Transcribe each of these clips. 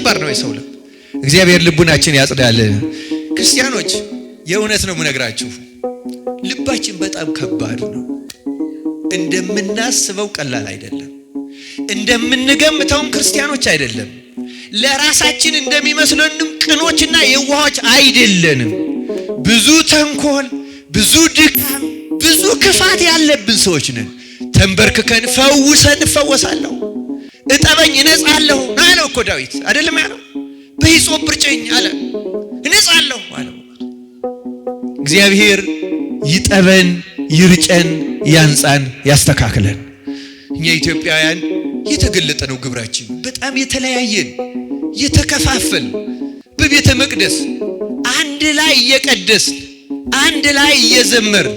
ከባድ ነው የሰው ልብ። እግዚአብሔር ልቡናችን ያጽዳል። ክርስቲያኖች የእውነት ነው የምነግራችሁ፣ ልባችን በጣም ከባድ ነው። እንደምናስበው ቀላል አይደለም። እንደምንገምተውም ክርስቲያኖች አይደለም። ለራሳችን እንደሚመስለንም ቅኖችና የዋሆች አይደለንም። ብዙ ተንኮል፣ ብዙ ድካም፣ ብዙ ክፋት ያለብን ሰዎች ነን። ተንበርክከን ፈውሰን እፈወሳለሁ፣ እጠበኝ እነጻለሁ አለው እኮ ዳዊት አይደለም ያለው? በሂሶጵ እርጨኝ አለ እነጻለሁ አለ። እግዚአብሔር ይጠበን፣ ይርጨን፣ ያንጻን፣ ያስተካክለን። እኛ ኢትዮጵያውያን የተገለጠ ነው ግብራችን። በጣም የተለያየን፣ የተከፋፈል፣ በቤተ መቅደስ አንድ ላይ እየቀደስን፣ አንድ ላይ እየዘመርን፣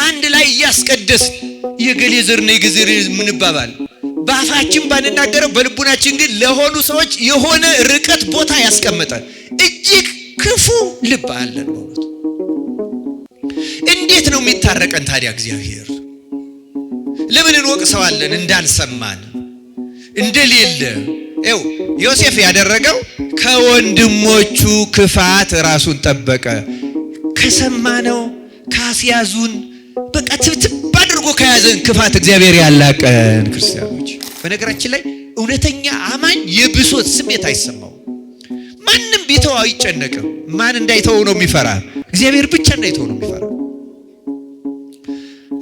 አንድ ላይ እያስቀደስን የገሌ ዘር ነው የገሌ ምንባባል በአፋችን ባንናገረው በልቡናችን ግን ለሆኑ ሰዎች የሆነ ርቀት ቦታ ያስቀምጣል። እጅግ ክፉ ልብ አለን በእውነቱ። እንዴት ነው የሚታረቀን ታዲያ እግዚአብሔር? ለምን እንወቅሰዋለን እንዳልሰማን እንደሌለ? ዮሴፍ ያደረገው ከወንድሞቹ ክፋት ራሱን ጠበቀ። ከሰማነው ካስያዙን በቃ ትብትብ አድርጎ ከያዘን ክፋት እግዚአብሔር ያላቀን። ክርስቲያኖች በነገራችን ላይ እውነተኛ አማኝ የብሶት ስሜት አይሰማው። ማንም ቢተው አይጨነቅም። ማን እንዳይተው ነው የሚፈራ? እግዚአብሔር ብቻ እንዳይተው ነው የሚፈራ።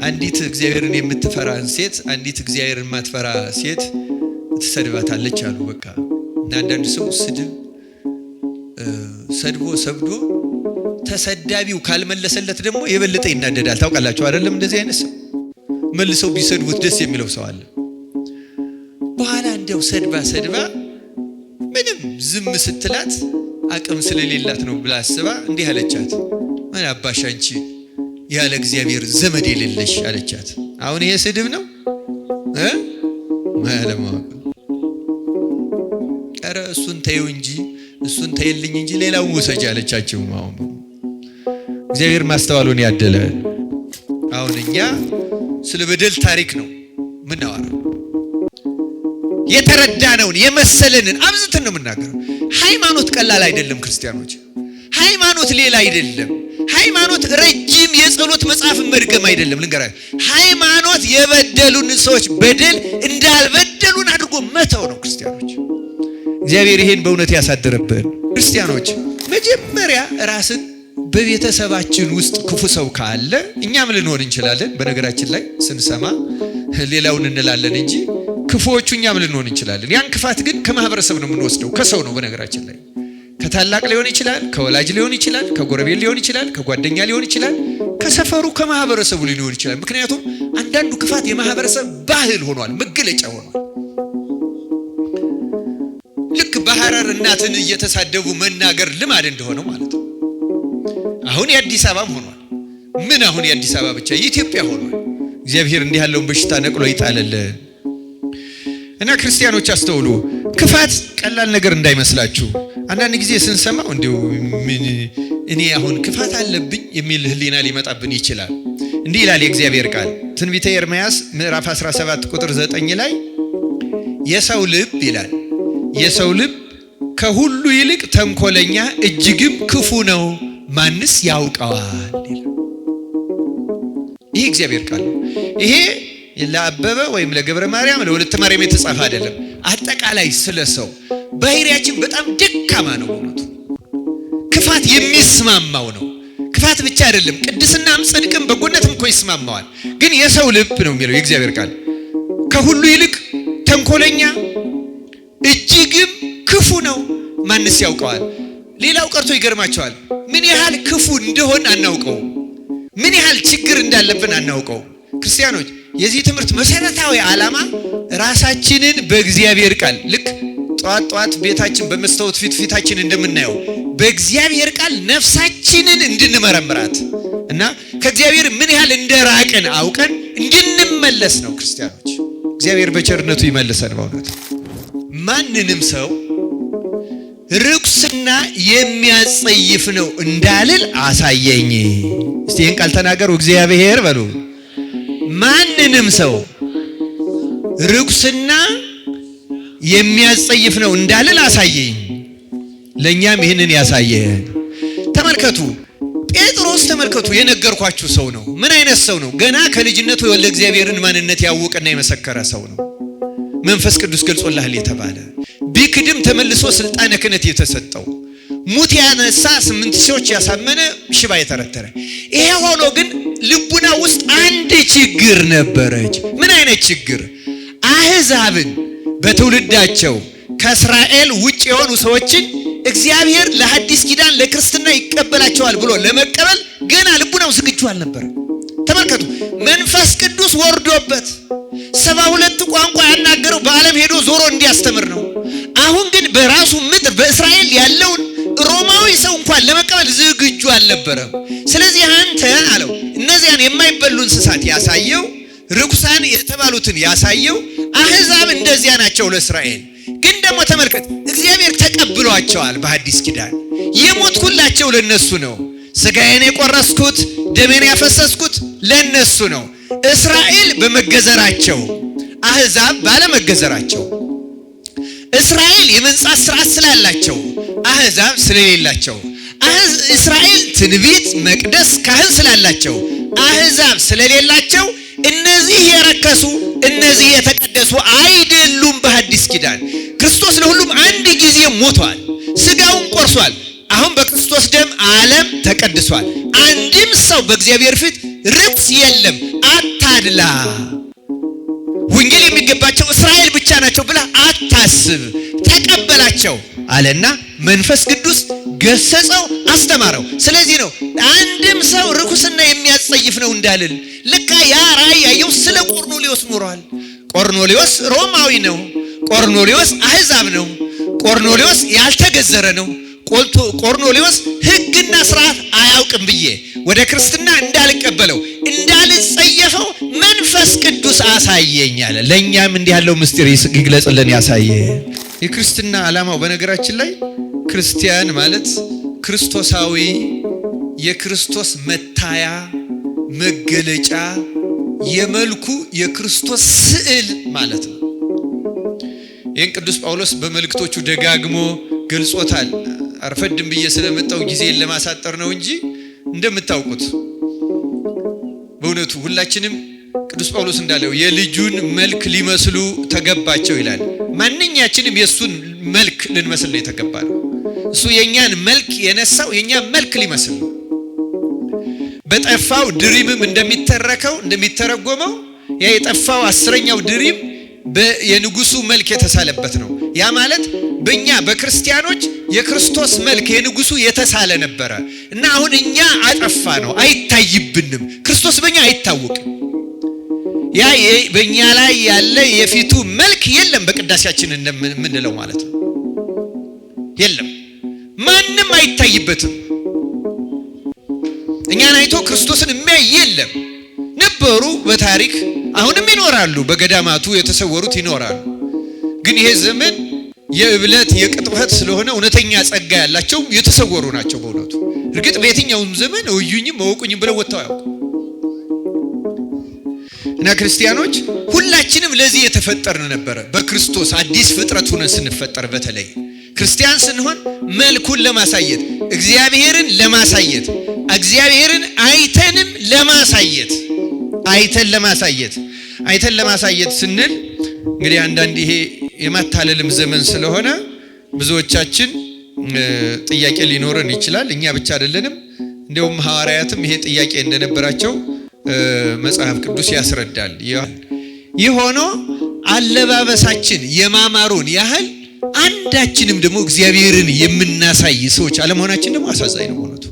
አንዲት እግዚአብሔርን የምትፈራን ሴት አንዲት እግዚአብሔርን የማትፈራ ሴት ትሰድባታለች አሉ። በቃ እና አንዳንድ ሰው ሰድቦ ሰብዶ ተሰዳቢው ካልመለሰለት ደግሞ የበለጠ ይናደዳል። ታውቃላችሁ አይደለም? እንደዚህ አይነት ሰው መልሰው ቢሰድቡት ደስ የሚለው ሰው አለ። በኋላ እንደው ሰድባ ምንም ዝም ስትላት አቅም ስለሌላት ነው ብላ አስባ እንዲህ አለቻት፣ ማን አባሽ አንቺ ያለ እግዚአብሔር ዘመድ የሌለሽ አለቻት። አሁን ይሄ ስድብ ነው ማለማወቅ። ኧረ እሱን ተይው እንጂ እሱን ተይልኝ እንጂ ሌላውን ውሰጅ አለቻቸው። አሁን እግዚአብሔር ማስተዋሉን ያደለ። አሁን እኛ ስለ በደል ታሪክ ነው ምናወራው። የተረዳነውን የመሰለንን አብዝተን ነው የምናገረው። ሃይማኖት ቀላል አይደለም ክርስቲያኖች። ሃይማኖት ሌላ አይደለም። ሃይማኖት ረጅም የጸሎት መጽሐፍ መድገም አይደለም። ልንገራችሁ፣ ሃይማኖት የበደሉን ሰዎች በደል እንዳልበደሉን አድርጎ መተው ነው ክርስቲያኖች። እግዚአብሔር ይሄን በእውነት ያሳደረብን። ክርስቲያኖች መጀመሪያ ራስን በቤተሰባችን ውስጥ ክፉ ሰው ካለ እኛም ልንሆን እንችላለን። በነገራችን ላይ ስንሰማ ሌላውን እንላለን እንጂ ክፉዎቹ እኛም ልንሆን እንችላለን። ያን ክፋት ግን ከማህበረሰብ ነው የምንወስደው፣ ከሰው ነው። በነገራችን ላይ ከታላቅ ሊሆን ይችላል፣ ከወላጅ ሊሆን ይችላል፣ ከጎረቤት ሊሆን ይችላል፣ ከጓደኛ ሊሆን ይችላል፣ ከሰፈሩ ከማህበረሰቡ ሊሆን ይችላል። ምክንያቱም አንዳንዱ ክፋት የማህበረሰብ ባህል ሆኗል፣ መገለጫ ሆኗል። ልክ በሐረር እናትን እየተሳደቡ መናገር ልማድ እንደሆነው ማለት ነው። አሁን የአዲስ አበባም ሆኗል። ምን አሁን የአዲስ አበባ ብቻ የኢትዮጵያ ሆኗል። እግዚአብሔር እንዲህ ያለውን በሽታ ነቅሎ ይጣልልን። እና ክርስቲያኖች አስተውሉ፣ ክፋት ቀላል ነገር እንዳይመስላችሁ። አንዳንድ ጊዜ ስንሰማው እንዲሁ እኔ አሁን ክፋት አለብኝ የሚል ህሊና ሊመጣብን ይችላል። እንዲህ ይላል የእግዚአብሔር ቃል ትንቢተ ኤርምያስ ምዕራፍ 17 ቁጥር 9 ላይ የሰው ልብ ይላል፣ የሰው ልብ ከሁሉ ይልቅ ተንኮለኛ እጅግም ክፉ ነው፣ ማንስ ያውቀዋል ይላል። ይሄ እግዚአብሔር ቃል ነው። ይሄ ለአበበ ወይም ለገብረ ማርያም ለወለተ ማርያም የተጻፈ አይደለም። አጠቃላይ ስለ ሰው ባህሪያችን በጣም ደካማ ነው። እውነቱ ክፋት የሚስማማው ነው። ክፋት ብቻ አይደለም፣ ቅድስናም ጽድቅም በጎነትም እኮ ይስማማዋል። ግን የሰው ልብ ነው የሚለው የእግዚአብሔር ቃል ከሁሉ ይልቅ ተንኮለኛ እጅግም ክፉ ነው፣ ማንስ ያውቀዋል። ሌላው ቀርቶ ይገርማቸዋል፣ ምን ያህል ክፉ እንደሆን አናውቀው፣ ምን ያህል ችግር እንዳለብን አናውቀው። ክርስቲያኖች የዚህ ትምህርት መሰረታዊ ዓላማ ራሳችንን በእግዚአብሔር ቃል ልክ ጧት ቤታችን በመስታወት ፊታችን እንደምናየው በእግዚአብሔር ቃል ነፍሳችንን እንድንመረምራት እና ከእግዚአብሔር ምን ያህል እንደራቅን አውቀን እንድንመለስ ነው። ክርስቲያኖች እግዚአብሔር በቸርነቱ ይመልሰን። በእውነት ማንንም ሰው ርኩስና የሚያጸይፍ ነው እንዳልል አሳየኝ። እስቲ ይህን ቃል ተናገሩ። እግዚአብሔር በሉ። ማንንም ሰው ርኩስና የሚያጸይፍ ነው እንዳልል አሳየኝ። ለኛም ይህንን ያሳየን። ተመልከቱ ጴጥሮስ ተመልከቱ የነገርኳችሁ ሰው ነው። ምን አይነት ሰው ነው? ገና ከልጅነቱ የወልደ እግዚአብሔርን ማንነት ያወቀና የመሰከረ ሰው ነው። መንፈስ ቅዱስ ገልጾልሃል የተባለ ቢክድም ተመልሶ ስልጣነ ክህነት የተሰጠው ሙት ያነሳ 8 ሰዎች ያሳመነ ሽባ የተረተረ። ይሄ ሆኖ ግን ልቡና ውስጥ አንድ ችግር ነበረች። ምን አይነት ችግር? አሕዛብን በትውልዳቸው ከእስራኤል ውጭ የሆኑ ሰዎችን እግዚአብሔር ለሐዲስ ኪዳን ለክርስትና ይቀበላቸዋል ብሎ ለመቀበል ገና ልቡናው ዝግጁ አልነበረ። ተመልከቱ መንፈስ ቅዱስ ወርዶበት 72 ቋንቋ ያናገረው በዓለም ሄዶ ዞሮ እንዲያስተምር ነው። አሁን ግን በራሱ ምድር በእስራኤል ያለውን ሮማዊ ሰው እንኳን ለመቀበል ዝግጁ አልነበረም። ስለዚህ አንተ አለው እነዚያን የማይበሉ እንስሳት ያሳየው፣ ርኩሳን የተባሉትን ያሳየው። አሕዛብ እንደዚያ ናቸው ለእስራኤል። ግን ደግሞ ተመልከት እግዚአብሔር ተቀብሏቸዋል። በሐዲስ ኪዳን የሞትኩላቸው ለነሱ ነው። ሥጋዬን የቆረስኩት ደሜን ያፈሰስኩት ለነሱ ነው። እስራኤል በመገዘራቸው አሕዛብ ባለመገዘራቸው፣ እስራኤል የመንጻት ሥርዓት ስላላቸው አሕዛብ ስለሌላቸው፣ እስራኤል ትንቢት መቅደስ ካህን ስላላቸው አሕዛብ ስለሌላቸው እነዚህ የረከሱ እነዚህ የተቀደሱ አይደሉም። በሐዲስ ኪዳን ክርስቶስ ለሁሉም አንድ ጊዜ ሞቷል፣ ሥጋውን ቆርሷል። አሁን በክርስቶስ ደም ዓለም ተቀድሷል። አንድም ሰው በእግዚአብሔር ፊት ርክስ የለም። አታድላ። ወንጌል የሚገባቸው እስራኤል ብቻ ናቸው ብላ አታስብ። ተቀበላቸው አለና መንፈስ ቅዱስ ገሰጸው፣ አስተማረው። ስለዚህ ነው አንድም ሰው ርኩስና የሚያጸይፍ ነው እንዳልል። ልካ ያ ራእይ ያየው ስለ ቆርኔሌዎስ ኖሯል። ቆርኔሌዎስ ሮማዊ ነው። ቆርኔሌዎስ አሕዛብ ነው። ቆርኔሌዎስ ያልተገዘረ ነው። ቆርኔሌዎስ ሕግና ስርዓት አያውቅም ብዬ ወደ ክርስትና እንዳልቀበለው እንዳልጸየፈው መንፈስ ቅዱስ አሳየኝ አለ። ለእኛም እንዲህ ያለው ምስጢር ይግለጽልን ያሳየ። የክርስትና ዓላማው በነገራችን ላይ ክርስቲያን ማለት ክርስቶሳዊ የክርስቶስ መታያ መገለጫ የመልኩ የክርስቶስ ስዕል ማለት ነው። ይህን ቅዱስ ጳውሎስ በመልእክቶቹ ደጋግሞ ገልጾታል። አርፈድም ብዬ ስለመጣው ጊዜን ለማሳጠር ነው እንጂ እንደምታውቁት በእውነቱ ሁላችንም ቅዱስ ጳውሎስ እንዳለው የልጁን መልክ ሊመስሉ ተገባቸው ይላል። ማንኛችንም የሱን መልክ ልንመስል ነው የተገባነው። እሱ የኛን መልክ የነሳው የኛን መልክ ሊመስል ነው። በጠፋው ድሪምም እንደሚተረከው እንደሚተረጎመው ያ የጠፋው 10ኛው ድሪም የንጉሱ መልክ የተሳለበት ነው። ያ ማለት በእኛ በክርስቲያኖች የክርስቶስ መልክ የንጉሱ የተሳለ ነበረ እና አሁን እኛ አጠፋ ነው፣ አይታይብንም። ክርስቶስ በእኛ አይታወቅም። ያ በእኛ ላይ ያለ የፊቱ መልክ የለም። በቅዳሴያችን እንደምንለው ማለት ነው የለም፣ ማንም አይታይበትም። እኛን አይቶ ክርስቶስን የሚያይ የለም። ነበሩ በታሪክ አሁንም ይኖራሉ። በገዳማቱ የተሰወሩት ይኖራሉ። ግን ይሄ ዘመን የእብለት የቅጥፈት ስለሆነ እውነተኛ ጸጋ ያላቸው የተሰወሩ ናቸው በእውነቱ። እርግጥ በየትኛውም ዘመን እዩኝም መወቁኝም ብለው ወጥተው አያውቁም። እና ክርስቲያኖች ሁላችንም ለዚህ የተፈጠርን ነበረ። በክርስቶስ አዲስ ፍጥረት ሆነን ስንፈጠር በተለይ ክርስቲያን ስንሆን መልኩን ለማሳየት እግዚአብሔርን ለማሳየት እግዚአብሔርን አይተንም ለማሳየት አይተን ለማሳየት ስንል እንግዲህ አንዳንድ ይሄ የማታለልም ዘመን ስለሆነ ብዙዎቻችን ጥያቄ ሊኖረን ይችላል። እኛ ብቻ አይደለንም። እንደውም ሐዋርያትም ይሄ ጥያቄ እንደነበራቸው መጽሐፍ ቅዱስ ያስረዳል። ይህ ሆኖ አለባበሳችን የማማሩን ያህል አንዳችንም ደግሞ እግዚአብሔርን የምናሳይ ሰዎች አለመሆናችን ደግሞ አሳዛኝ ነው። ሆነቱ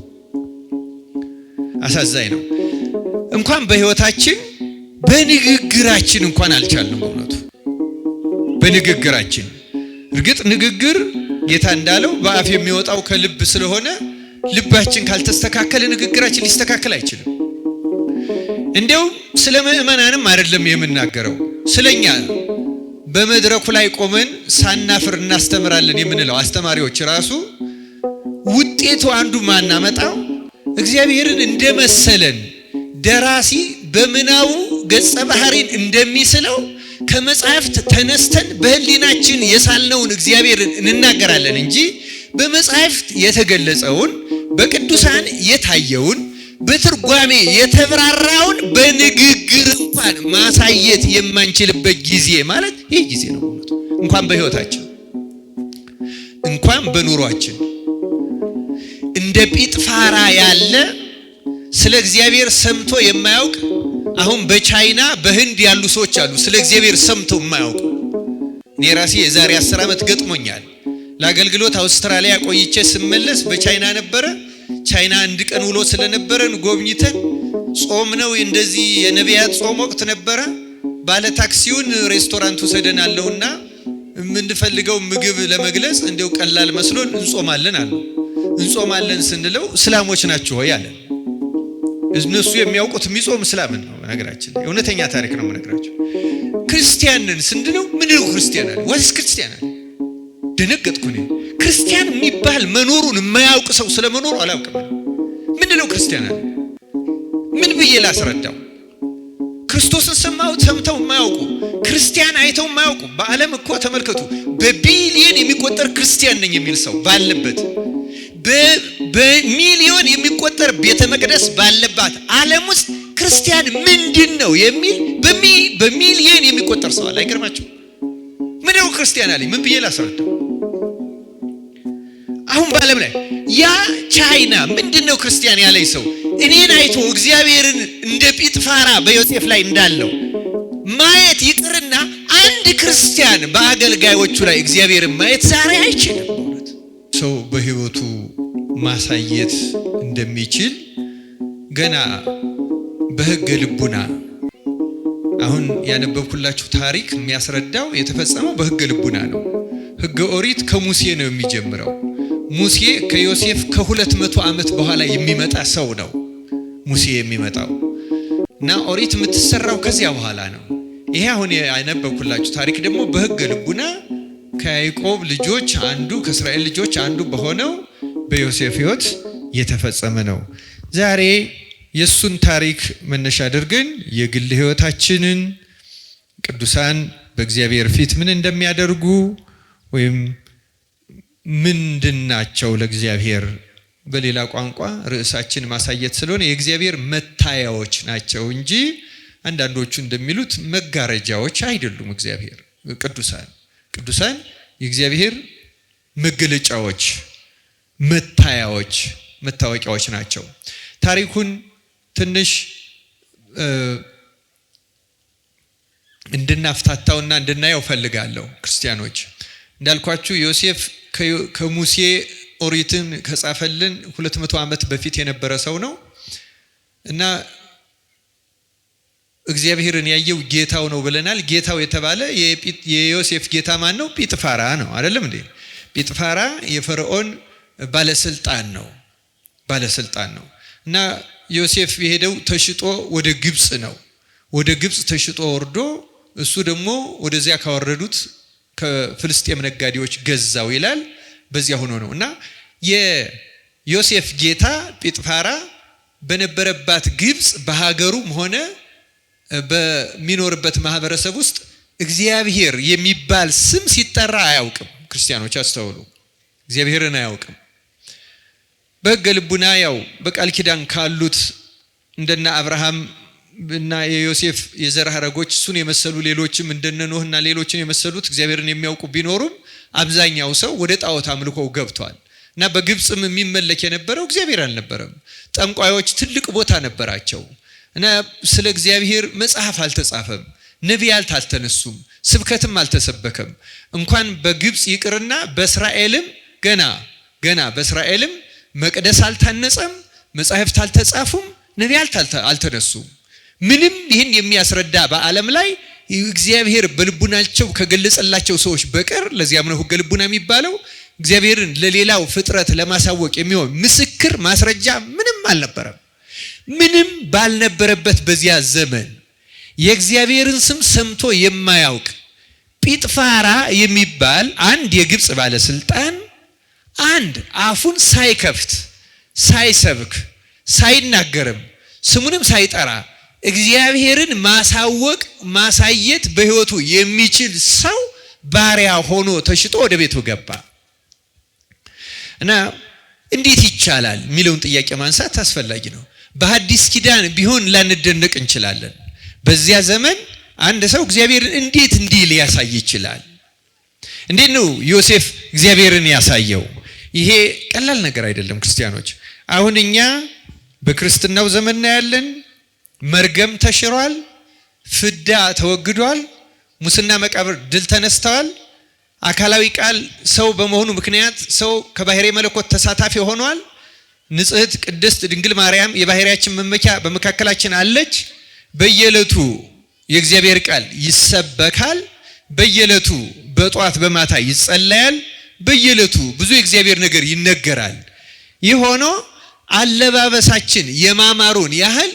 አሳዛኝ ነው። እንኳን በህይወታችን በንግግራችን እንኳን አልቻልንም። ሆነቱ በንግግራችን እርግጥ ንግግር ጌታ እንዳለው በአፍ የሚወጣው ከልብ ስለሆነ ልባችን ካልተስተካከለ ንግግራችን ሊስተካከል አይችልም። እንደው ስለ ምእመናንም አይደለም የምናገረው፣ ስለኛ በመድረኩ ላይ ቆመን ሳናፍር እናስተምራለን የምንለው አስተማሪዎች ራሱ ውጤቱ አንዱ ማናመጣው እግዚአብሔርን እንደመሰለን ደራሲ በምናው ገጸ ባህሪን እንደሚስለው ከመጽሐፍት ተነስተን በህሊናችን የሳልነውን እግዚአብሔርን እንናገራለን እንጂ በመጽሐፍት የተገለጸውን በቅዱሳን የታየውን በትርጓሜ የተብራራውን በንግግር እንኳን ማሳየት የማንችልበት ጊዜ ማለት ይህ ጊዜ ነው። እንኳን በህይወታችን እንኳን በኑሯችን እንደ ጲጥፋራ ያለ ስለ እግዚአብሔር ሰምቶ የማያውቅ አሁን በቻይና በህንድ ያሉ ሰዎች አሉ ስለ እግዚአብሔር ሰምቶ የማያውቁ። እኔ ራሴ የዛሬ 10 ዓመት ገጥሞኛል። ለአገልግሎት አውስትራሊያ ቆይቼ ስመለስ በቻይና ነበረ። ቻይና አንድ ቀን ውሎ ስለነበረን ጎብኝተን ጾም ነው እንደዚህ የነቢያት ጾም ወቅት ነበረ። ባለ ታክሲውን ሬስቶራንት ወሰደናለውና የምንፈልገው ምግብ ለመግለጽ እንደው ቀላል መስሎን እንጾማለን አለ። እንጾማለን ስንለው እስላሞች ናቸው ሆይ አለ። እነሱ የሚያውቁት የሚጾም እስላምን ነው። ነገራችን እውነተኛ ታሪክ ነው የምነግራቸው። ክርስቲያንን ስንድነው ምንድነው ክርስቲያን አለ። ወይስ ክርስቲያን አለ። ደነገጥኩ እኔ። ክርስቲያን የሚባል መኖሩን የማያውቅ ሰው ስለመኖሩ አላውቅም። ምንድነው ክርስቲያን አለ? ምን ብዬ ላስረዳው? ክርስቶስን ሰምተው የማያውቁ ክርስቲያን አይተው የማያውቁ በዓለም እኮ ተመልከቱ፣ በቢሊየን የሚቆጠር ክርስቲያን ነኝ የሚል ሰው ባለበት በሚሊዮን የሚቆጠር ቤተ መቅደስ ባለባት ዓለም ውስጥ ክርስቲያን ምንድነው የሚል በሚሊየን የሚቆጠር ሰው አለ። አይገርማችሁ? ምንድነው ክርስቲያን አለ? ምን ብዬ ላስረዳው? አሁን በዓለም ላይ ያ ቻይና ምንድነው ክርስቲያን ያለኝ ሰው እኔን አይቶ እግዚአብሔርን እንደ ጲጥፋራ በዮሴፍ ላይ እንዳለው ማየት ይቅርና አንድ ክርስቲያን በአገልጋዮቹ ላይ እግዚአብሔርን ማየት ዛሬ አይችልም። ሰው በህይወቱ ማሳየት እንደሚችል ገና በሕገ ልቡና አሁን ያነበብኩላችሁ ታሪክ የሚያስረዳው የተፈጸመው በሕገ ልቡና ነው። ሕገ ኦሪት ከሙሴ ነው የሚጀምረው። ሙሴ ከዮሴፍ ከ200 ዓመት በኋላ የሚመጣ ሰው ነው ሙሴ የሚመጣው እና ኦሪት የምትሰራው ከዚያ በኋላ ነው። ይሄ አሁን ያነበብኩላችሁ ታሪክ ደግሞ በሕገ ልቡና ከያዕቆብ ልጆች አንዱ ከእስራኤል ልጆች አንዱ በሆነው በዮሴፍ ሕይወት የተፈጸመ ነው። ዛሬ የሱን ታሪክ መነሻ አድርገን የግል ሕይወታችንን ቅዱሳን በእግዚአብሔር ፊት ምን እንደሚያደርጉ ወይም ምንድናቸው ለእግዚአብሔር በሌላ ቋንቋ ርዕሳችን ማሳየት ስለሆነ የእግዚአብሔር መታያዎች ናቸው እንጂ አንዳንዶቹ እንደሚሉት መጋረጃዎች አይደሉም። እግዚአብሔር ቅዱሳን የእግዚአብሔር መገለጫዎች፣ መታያዎች፣ መታወቂያዎች ናቸው። ታሪኩን ትንሽ እንድናፍታታውና እንድናየው ፈልጋለሁ። ክርስቲያኖች እንዳልኳችሁ ዮሴፍ ከሙሴ ኦሪትን ከጻፈልን 200 ዓመት በፊት የነበረ ሰው ነው እና እግዚአብሔርን ያየው ጌታው ነው ብለናል። ጌታው የተባለ የዮሴፍ ጌታ ማን ነው? ጲጥፋራ ነው አይደለም እንዴ? ጲጥፋራ የፈርዖን ባለስልጣን ነው እና ዮሴፍ የሄደው ተሽጦ ወደ ግብጽ ነው። ወደ ግብጽ ተሽጦ ወርዶ እሱ ደግሞ ወደዚያ ካወረዱት ከፍልስጤም ነጋዴዎች ገዛው ይላል። በዚያ ሆኖ ነው እና የዮሴፍ ጌታ ጲጥፋራ በነበረባት ግብጽ በሀገሩም ሆነ በሚኖርበት ማህበረሰብ ውስጥ እግዚአብሔር የሚባል ስም ሲጠራ አያውቅም። ክርስቲያኖች አስተውሉ፣ እግዚአብሔርን አያውቅም። በሕገ ልቡና ያው በቃል ኪዳን ካሉት እንደና አብርሃም እና የዮሴፍ የዘር ሐረጎች እሱን የመሰሉ ሌሎችም እንደነ ኖህና ሌሎችን የመሰሉት እግዚአብሔርን የሚያውቁ ቢኖሩም አብዛኛው ሰው ወደ ጣዖት አምልኮው ገብቷል እና በግብጽም የሚመለክ የነበረው እግዚአብሔር አልነበረም። ጠንቋዮች ትልቅ ቦታ ነበራቸው እና ስለ እግዚአብሔር መጽሐፍ አልተጻፈም፣ ነቢያት አልተነሱም፣ ስብከትም አልተሰበከም። እንኳን በግብጽ ይቅርና በእስራኤልም ገና በእስራኤልም መቅደስ አልታነጸም፣ መጽሐፍት አልተጻፉም፣ ነቢያት አልተነሱም። ምንም ይህን የሚያስረዳ በዓለም ላይ እግዚአብሔር በልቡናቸው ከገለጸላቸው ሰዎች በቀር ለዚያም ነው ሕገ ልቡና የሚባለው እግዚአብሔርን ለሌላው ፍጥረት ለማሳወቅ የሚሆን ምስክር ማስረጃ ምንም አልነበረም። ምንም ባልነበረበት በዚያ ዘመን የእግዚአብሔርን ስም ሰምቶ የማያውቅ ጲጥፋራ የሚባል አንድ የግብጽ ባለስልጣን አንድ አፉን ሳይከፍት ሳይሰብክ ሳይናገርም ስሙንም ሳይጠራ እግዚአብሔርን ማሳወቅ ማሳየት በሕይወቱ የሚችል ሰው ባሪያ ሆኖ ተሽጦ ወደ ቤቱ ገባ። እና እንዴት ይቻላል የሚለውን ጥያቄ ማንሳት አስፈላጊ ነው። በሐዲስ ኪዳን ቢሆን ላንደነቅ እንችላለን። በዚያ ዘመን አንድ ሰው እግዚአብሔርን እንዴት እንዲህ ሊያሳይ ይችላል? እንዴት ነው ዮሴፍ እግዚአብሔርን ያሳየው? ይሄ ቀላል ነገር አይደለም ክርስቲያኖች። አሁን እኛ በክርስትናው ዘመን ያለን መርገም ተሽሯል፣ ፍዳ ተወግዷል፣ ሙስና መቃብር ድል ተነስተዋል። አካላዊ ቃል ሰው በመሆኑ ምክንያት ሰው ከባህሪየ መለኮት ተሳታፊ ሆኗል። ንጽሕት ቅድስት ድንግል ማርያም የባህሪያችን መመኪያ በመካከላችን አለች። በየዕለቱ የእግዚአብሔር ቃል ይሰበካል። በየዕለቱ በጧት በማታ ይጸለያል። በየዕለቱ ብዙ የእግዚአብሔር ነገር ይነገራል። ይህ ሆኖ አለባበሳችን የማማሩን ያህል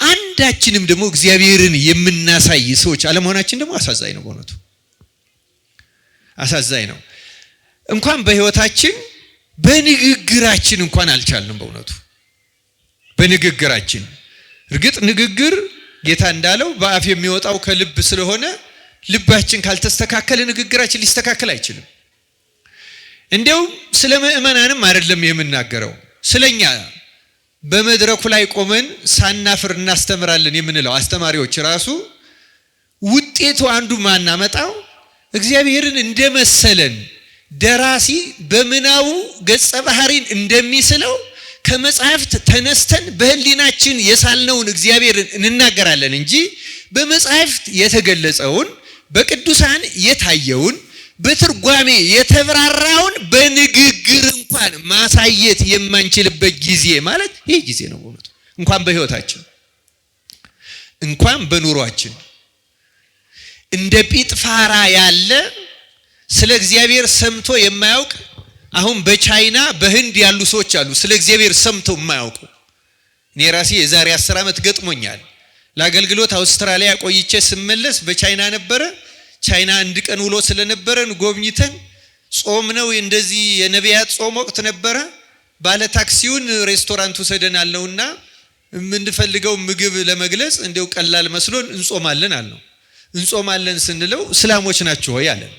አንዳችንም ደግሞ እግዚአብሔርን የምናሳይ ሰዎች አለመሆናችን ደግሞ አሳዛኝ ነው። በእውነቱ አሳዛኝ ነው። እንኳን በህይወታችን በንግግራችን እንኳን አልቻልንም። በእውነቱ በንግግራችን እርግጥ ንግግር ጌታ እንዳለው በአፍ የሚወጣው ከልብ ስለሆነ ልባችን ካልተስተካከለ ንግግራችን ሊስተካከል አይችልም። እንደው ስለ ምእመናንም አይደለም የምናገረው፣ ስለኛ በመድረኩ ላይ ቆመን ሳናፍር እናስተምራለን የምንለው አስተማሪዎች ራሱ ውጤቱ አንዱ ማናመጣው እግዚአብሔርን እንደመሰለን ደራሲ በምናቡ ገጸ ባህሪን እንደሚስለው ከመጽሐፍት ተነስተን በህሊናችን የሳልነውን እግዚአብሔርን እንናገራለን እንጂ በመጽሐፍት የተገለጸውን በቅዱሳን የታየውን በትርጓሜ የተብራራውን በንግግር እንኳን ማሳየት የማንችልበት ጊዜ ማለት ይሄ ጊዜ ነው። በእውነቱ እንኳን በህይወታችን እንኳን በኑሯችን እንደ ጲጥፋራ ያለ ስለ እግዚአብሔር ሰምቶ የማያውቅ አሁን በቻይና በህንድ ያሉ ሰዎች አሉ ስለ እግዚአብሔር ሰምቶ የማያውቁ። እኔ ራሴ የዛሬ 10 ዓመት ገጥሞኛል። ለአገልግሎት አውስትራሊያ ቆይቼ ስመለስ በቻይና ነበረ። ቻይና አንድ ቀን ውሎ ስለነበረን ጎብኝተን ጾም ነው እንደዚህ የነቢያት ጾም ወቅት ነበረ። ባለ ታክሲውን ሬስቶራንት ወሰደናል ነውና የምንፈልገው ምግብ ለመግለጽ እንደው ቀላል መስሎን እንጾማለን አልነው። እንጾማለን ስንለው እስላሞች ናቸው ወይ አለን።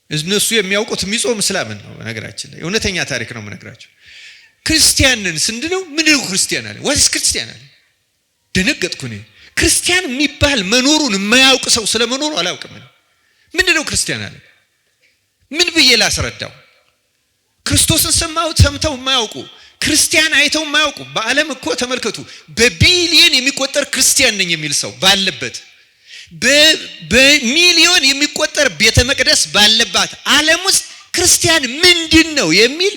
እነሱ የሚያውቁት የሚጾም እስላምን ነው። ነገራችን ላይ እውነተኛ ታሪክ ነው የምነግራቸው። ክርስቲያንን ስንለው ምንድነው ክርስቲያን አለ። ዋትስ ክርስቲያን አለ። ደነገጥኩ እኔ። ክርስቲያን የሚባል መኖሩን የማያውቅ ሰው ስለመኖሩ አላውቅም። ምንድነው ክርስቲያን አለ። ምን ብዬ ላስረዳው? ክርስቶስን ሰምተው የማያውቁ ክርስቲያን አይተው የማያውቁ በዓለም እኮ ተመልከቱ፣ በቢሊየን የሚቆጠር ክርስቲያን ነኝ የሚል ሰው ባለበት፣ በሚሊዮን የሚቆጠር ቤተ መቅደስ ባለባት ዓለም ውስጥ ክርስቲያን ምንድነው የሚል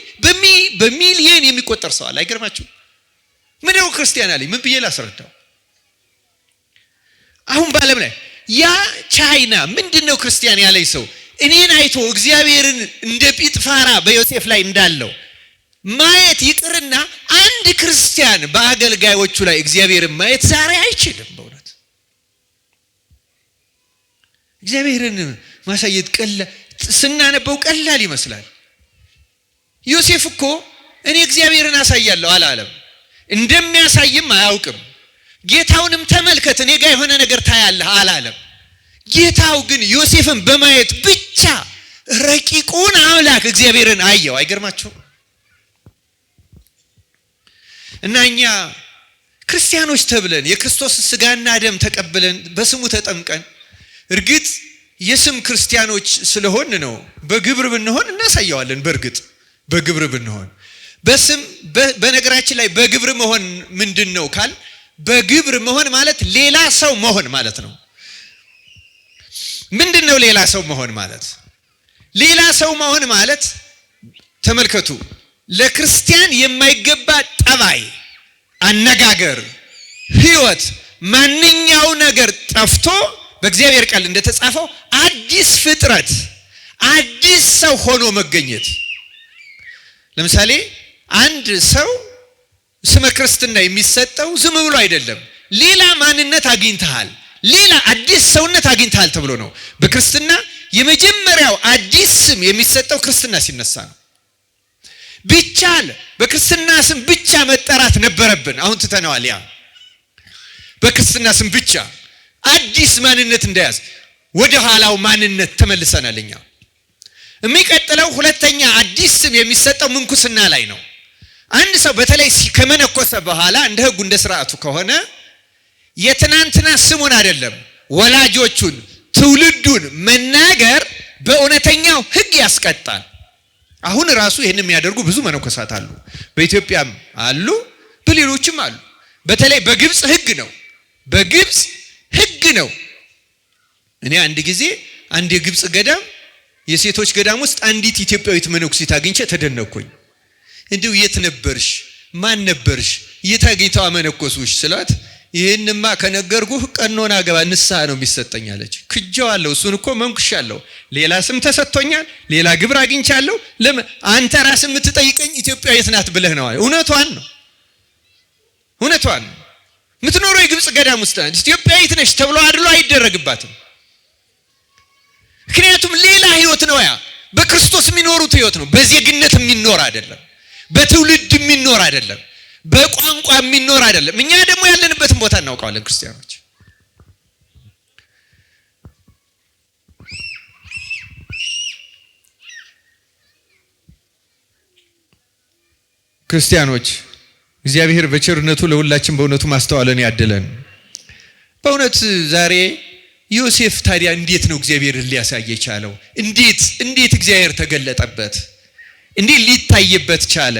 በሚሊዮን የሚቆጠር ሰው አለ። አይገርማችሁ? ምንድነው ክርስቲያን አለ። ምን ብዬ ላስረዳው? አሁን በዓለም ላይ ያ ቻይና ምንድነው ክርስቲያን ያለኝ ሰው እኔን አይቶ እግዚአብሔርን እንደ ጲጥፋራ በዮሴፍ ላይ እንዳለው ማየት ይቅርና አንድ ክርስቲያን በአገልጋዮቹ ላይ እግዚአብሔርን ማየት ዛሬ አይችልም። በእውነት እግዚአብሔርን ማሳየት ስናነበው ቀላል ይመስላል። ዮሴፍ እኮ እኔ እግዚአብሔርን አሳያለሁ አላለም። እንደሚያሳይም አያውቅም። ጌታውንም ተመልከት እኔ ጋር የሆነ ነገር ታያለህ አላለም። ጌታው ግን ዮሴፍን በማየት ብቻ ረቂቁን አምላክ እግዚአብሔርን አየው። አይገርማችሁ? እና እኛ ክርስቲያኖች ተብለን የክርስቶስ ስጋና ደም ተቀብለን በስሙ ተጠምቀን እርግጥ የስም ክርስቲያኖች ስለሆን ነው። በግብር ብንሆን እናሳየዋለን። በእርግጥ በግብር ብንሆን በስም በነገራችን ላይ በግብር መሆን ምንድነው ካል በግብር መሆን ማለት ሌላ ሰው መሆን ማለት ነው። ምንድነው ሌላ ሰው መሆን ማለት? ሌላ ሰው መሆን ማለት ተመልከቱ፣ ለክርስቲያን የማይገባ ጠባይ፣ አነጋገር፣ ህይወት፣ ማንኛው ነገር ጠፍቶ በእግዚአብሔር ቃል እንደተጻፈው አዲስ ፍጥረት አዲስ ሰው ሆኖ መገኘት። ለምሳሌ አንድ ሰው ስመ ክርስትና የሚሰጠው ዝም ብሎ አይደለም። ሌላ ማንነት አግኝተሃል፣ ሌላ አዲስ ሰውነት አግኝተሃል ተብሎ ነው። በክርስትና የመጀመሪያው አዲስ ስም የሚሰጠው ክርስትና ሲነሳ ነው። ቢቻል በክርስትና ስም ብቻ መጠራት ነበረብን። አሁን ትተነዋል። ያ በክርስትና ስም ብቻ አዲስ ማንነት እንደያዝ ወደ ኋላው ማንነት ተመልሰናል። እኛ የሚቀጥለው ሁለተኛ አዲስ ስም የሚሰጠው ምንኩስና ላይ ነው። አንድ ሰው በተለይ ከመነኮሰ በኋላ እንደ ሕጉ እንደ ሥርዓቱ ከሆነ የትናንትና ስሙን አይደለም ወላጆቹን ትውልዱን መናገር በእውነተኛው ሕግ ያስቀጣል። አሁን ራሱ ይሄን የሚያደርጉ ብዙ መነኮሳት አሉ። በኢትዮጵያም አሉ፣ በሌሎችም አሉ። በተለይ በግብጽ ሕግ ነው። በግብጽ ሕግ ነው። እኔ አንድ ጊዜ አንድ የግብጽ ገዳም የሴቶች ገዳም ውስጥ አንዲት ኢትዮጵያዊት መነኩሲት አግኝቼ ተደነቅኩኝ። እንዲሁ የት ነበርሽ? ማን ነበርሽ? የት አግኝተው አመነኮሱሽ ስላት ይሄንማ ከነገርኩህ ቀኖና ገባ ንስሐ ነው የሚሰጠኝ አለች። ክጄዋለሁ። እሱን እኮ መንኩሻለሁ። ሌላ ስም ተሰጥቶኛል፣ ሌላ ግብር አግኝቻለሁ። ለምን አንተ ራስህ የምትጠይቀኝ ኢትዮጵያዊት ናት ብለህ ነው? እውነቷን ነው። እውነቷን ነው። የምትኖረው የግብጽ ገዳም ውስጥ ናት። ኢትዮጵያዊት ነሽ ተብሎ አድሎ አይደረግባትም። ምክንያቱም ሌላ ህይወት ነው። ያ በክርስቶስ የሚኖሩት ህይወት ነው። በዜግነት የሚኖር አይደለም። በትውልድ የሚኖር አይደለም። በቋንቋ የሚኖር አይደለም። እኛ ደግሞ ያለንበትን ቦታ እናውቀዋለን። ክርስቲያኖች እግዚአብሔር በቸርነቱ ለሁላችን በእውነቱ ማስተዋልን ያድለን። በእውነት ዛሬ ዮሴፍ ታዲያ እንዴት ነው እግዚአብሔርን ሊያሳይ የቻለው? እንዴት እግዚአብሔር ተገለጠበት? እንዴት ሊታይበት ቻለ?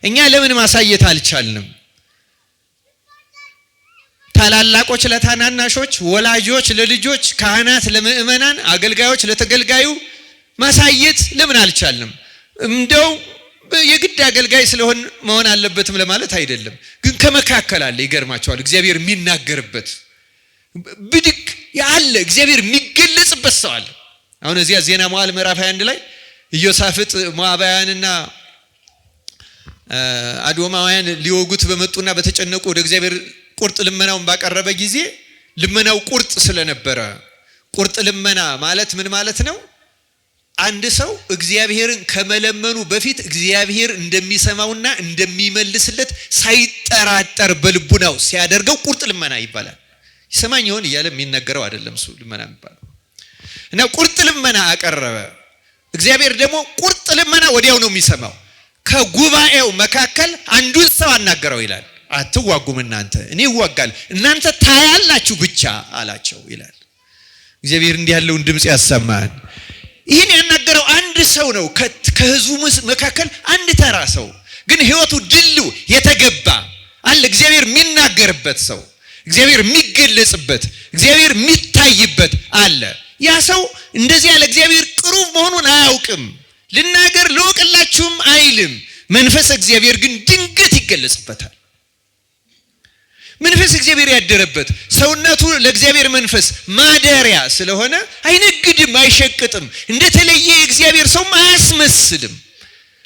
እኛ ለምን ማሳየት አልቻልንም? ታላላቆች ለታናናሾች፣ ወላጆች ለልጆች፣ ካህናት ለምእመናን፣ አገልጋዮች ለተገልጋዩ ማሳየት ለምን አልቻልንም? እንደው የግድ አገልጋይ ስለሆን መሆን አለበትም ለማለት አይደለም። ግን ከመካከል አለ። ይገርማቸዋል። እግዚአብሔር የሚናገርበት ብድግ ያለ እግዚአብሔር የሚገለጽበት ሰው አለ። አሁን እዚያ ዜና መዋዕል ምዕራፍ 21 ላይ ኢዮሳፍጥ ሞዓባውያንና አዶማውያን ሊወጉት በመጡና በተጨነቁ ወደ እግዚአብሔር ቁርጥ ልመናውን ባቀረበ ጊዜ ልመናው ቁርጥ ስለነበረ፣ ቁርጥ ልመና ማለት ምን ማለት ነው? አንድ ሰው እግዚአብሔርን ከመለመኑ በፊት እግዚአብሔር እንደሚሰማውና እንደሚመልስለት ሳይጠራጠር በልቡናው ሲያደርገው ቁርጥ ልመና ይባላል። ይሰማኝ ይሆን እያለ የሚነገረው አይደለም እሱ ልመና የሚባለው። እና ቁርጥ ልመና አቀረበ። እግዚአብሔር ደግሞ ቁርጥ ልመና ወዲያው ነው የሚሰማው። ከጉባኤው መካከል አንዱን ሰው አናገረው ይላል። አትዋጉም እናንተ፣ እኔ እዋጋለሁ፣ እናንተ ታያላችሁ ብቻ አላቸው ይላል። እግዚአብሔር እንዲህ ያለውን ድምፅ ያሰማን። ይህን ያናገረው አንድ ሰው ነው ከህዝቡ መካከል አንድ ተራ ሰው፣ ግን ህይወቱ ድሉ የተገባ አለ። እግዚአብሔር የሚናገርበት ሰው፣ እግዚአብሔር የሚገለጽበት፣ እግዚአብሔር የሚታይበት አለ። ያ ሰው እንደዚህ ያለ እግዚአብሔር ቅሩብ መሆኑን አያውቅም። ልናገር ልወቅላችሁም አይልም። መንፈስ እግዚአብሔር ግን ድንገት ይገለጽበታል። መንፈስ እግዚአብሔር ያደረበት ሰውነቱ ለእግዚአብሔር መንፈስ ማደሪያ ስለሆነ አይነግድም፣ አይሸቅጥም። እንደተለየ የእግዚአብሔር ሰው አያስመስልም።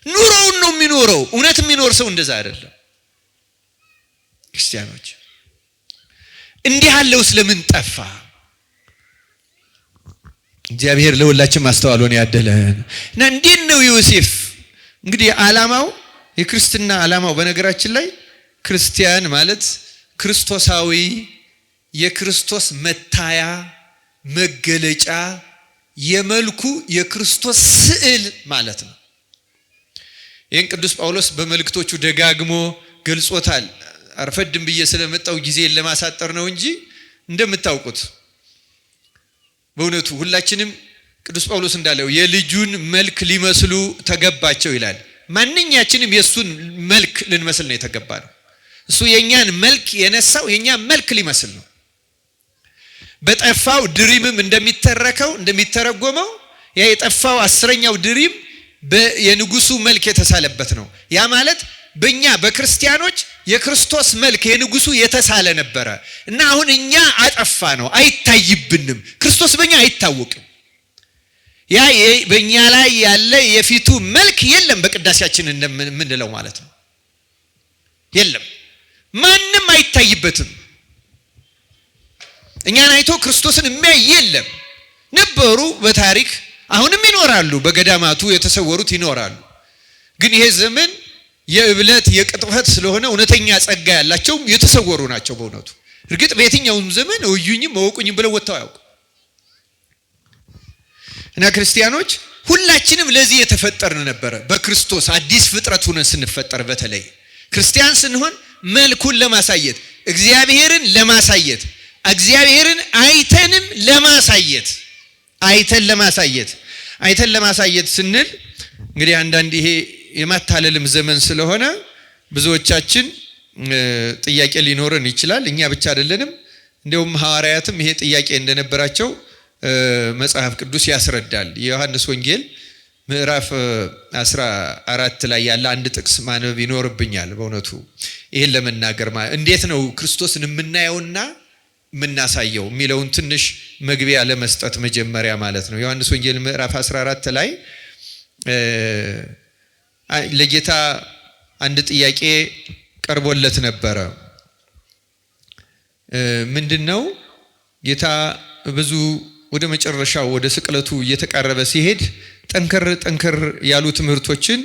ኑሮውን ነው የሚኖረው። እውነት የሚኖር ሰው እንደዛ አይደለም። ክርስቲያኖች እንዲህ ያለው ስለምን ጠፋ? እግዚአብሔር ለሁላችን ማስተዋሉን ያደለን እና እንዴት ነው ዮሴፍ እንግዲህ ዓላማው የክርስትና ዓላማው በነገራችን ላይ ክርስቲያን ማለት ክርስቶሳዊ የክርስቶስ መታያ መገለጫ የመልኩ የክርስቶስ ስዕል ማለት ነው። ይህን ቅዱስ ጳውሎስ በመልእክቶቹ ደጋግሞ ገልጾታል። አርፈድም ብዬ ስለመጣው ጊዜን ለማሳጠር ነው እንጂ እንደምታውቁት በእውነቱ ሁላችንም ቅዱስ ጳውሎስ እንዳለው የልጁን መልክ ሊመስሉ ተገባቸው ይላል። ማንኛችንም የሱን መልክ ልንመስል ነው የተገባ ነው። እሱ የኛን መልክ የነሳው የኛን መልክ ሊመስል ነው። በጠፋው ድሪምም እንደሚተረጎመው ያ የጠፋው 10ኛው ድሪም የንጉሱ መልክ የተሳለበት ነው። ያ ማለት በእኛ በክርስቲያኖች የክርስቶስ መልክ የንጉሱ የተሳለ ነበረ እና አሁን እኛ አጠፋ ነው፣ አይታይብንም። ክርስቶስ በእኛ አይታወቅም። ያ በእኛ ላይ ያለ የፊቱ መልክ የለም። በቅዳሴያችን እንደምንለው ማለት ነው የለም። ማንም አይታይበትም። እኛን አይቶ ክርስቶስን የሚያይ የለም። ነበሩ በታሪክ አሁንም ይኖራሉ። በገዳማቱ የተሰወሩት ይኖራሉ። ግን ይሄ ዘመን የእብለት የቅጥፈት ስለሆነ እውነተኛ ጸጋ ያላቸው የተሰወሩ ናቸው። በእውነቱ እርግጥ በየትኛውም ዘመን እዩኝም እወቁኝም ብለው ወጥተው አያውቁ እና ክርስቲያኖች ሁላችንም ለዚህ የተፈጠርን ነበር። በክርስቶስ አዲስ ፍጥረት ሆነን ስንፈጠር በተለይ ክርስቲያን ስንሆን መልኩን ለማሳየት እግዚአብሔርን ለማሳየት እግዚአብሔርን አይተንም ለማሳየት አይተን ለማሳየት ስንል እንግዲህ አንዳንድ ይሄ የማታለልም ዘመን ስለሆነ ብዙዎቻችን ጥያቄ ሊኖረን ይችላል። እኛ ብቻ አይደለንም። እንደውም ሐዋርያትም ይሄ ጥያቄ እንደነበራቸው መጽሐፍ ቅዱስ ያስረዳል። የዮሐንስ ወንጌል ምዕራፍ 14 ላይ ያለ አንድ ጥቅስ ማንበብ ይኖርብኛል። በእውነቱ ይሄን ለመናገር እንዴት ነው ክርስቶስን የምናየውና የምናሳየው የሚለውን ትንሽ መግቢያ ለመስጠት መጀመሪያ ማለት ነው። ዮሐንስ ወንጌል ምዕራፍ 14 ላይ ለጌታ አንድ ጥያቄ ቀርቦለት ነበረ። ምንድነው? ጌታ ብዙ ወደ መጨረሻው ወደ ስቅለቱ እየተቃረበ ሲሄድ ጠንከር ያሉ ትምህርቶችን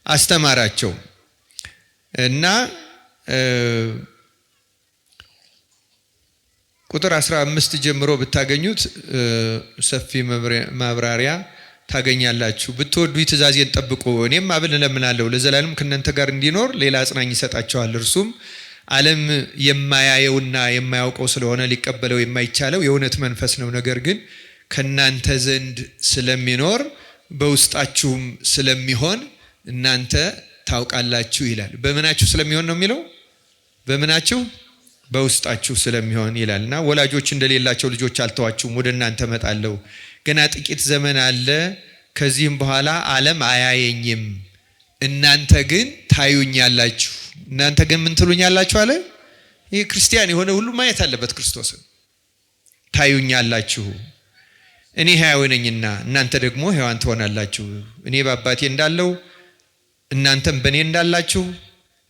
አስተማራቸው እና ቁጥር 15 ጀምሮ ብታገኙት ሰፊ ማብራሪያ ታገኛላችሁ። ብትወዱ ትእዛዜን ጠብቁ፣ እኔም አብን እለምናለሁ ለዘላለም ከእናንተ ጋር እንዲኖር ሌላ አጽናኝ ይሰጣችኋል። እርሱም ዓለም የማያየውና የማያውቀው ስለሆነ ሊቀበለው የማይቻለው የእውነት መንፈስ ነው። ነገር ግን ከእናንተ ዘንድ ስለሚኖር በውስጣችሁም ስለሚሆን እናንተ ታውቃላችሁ ይላል። በምናችሁ ስለሚሆን ነው የሚለው? በምናችሁ? በውስጣችሁ ስለሚሆን ይላልና ወላጆች እንደሌላቸው ልጆች አልተዋችሁም፣ ወደ እናንተ እመጣለሁ። ገና ጥቂት ዘመን አለ፣ ከዚህም በኋላ ዓለም አያየኝም፣ እናንተ ግን ታዩኛላችሁ። እናንተ ግን ምን ትሉኛላችሁ አለ። ይህ ክርስቲያን የሆነ ሁሉ ማየት አለበት ክርስቶስን። ታዩኛላችሁ፣ እኔ ሕያው ነኝና እናንተ ደግሞ ሕያዋን ትሆናላችሁ። እኔ በአባቴ እንዳለው እናንተም በእኔ እንዳላችሁ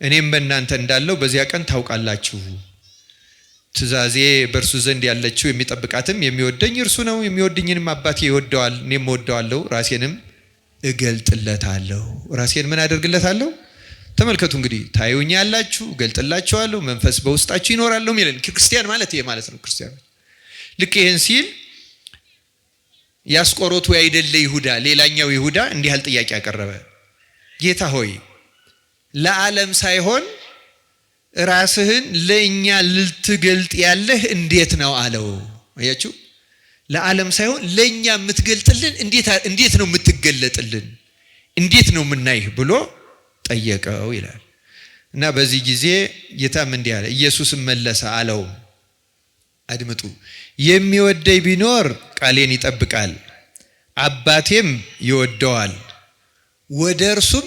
እኔም በእናንተ እንዳለው በዚያ ቀን ታውቃላችሁ። ትእዛዜ በእርሱ ዘንድ ያለችው የሚጠብቃትም የሚወደኝ እርሱ ነው። የሚወደኝንም አባቴ ይወደዋል፣ እኔም እወደዋለሁ፣ ራሴንም እገልጥለታለሁ። ራሴን ምን አደርግለታለሁ? ተመልከቱ እንግዲህ ታዩኛላችሁ፣ እገልጥላችኋለሁ፣ መንፈስ በውስጣችሁ ይኖራል የሚለን ክርስቲያን ማለት ይሄ ማለት ነው። ክርስቲያን ልክ ይሄን ሲል ያስቆሮቱ አይደለ ይሁዳ፣ ሌላኛው ይሁዳ እንዲህ ያለ ጥያቄ ያቀረበ፣ ጌታ ሆይ ለዓለም ሳይሆን ራስህን ለእኛ ልትገልጥ ያለህ እንዴት ነው አለው። አያችሁ፣ ለዓለም ሳይሆን ለእኛ የምትገልጥልን እንዴት ነው የምትገለጥልን? እንዴት ነው የምናይህ ብሎ ጠየቀው ይላል። እና በዚህ ጊዜ ጌታም እንዲህ አለ። ኢየሱስም መለሰ አለው፣ አድምጡ፣ የሚወደኝ ቢኖር ቃሌን ይጠብቃል፣ አባቴም ይወደዋል፣ ወደ እርሱም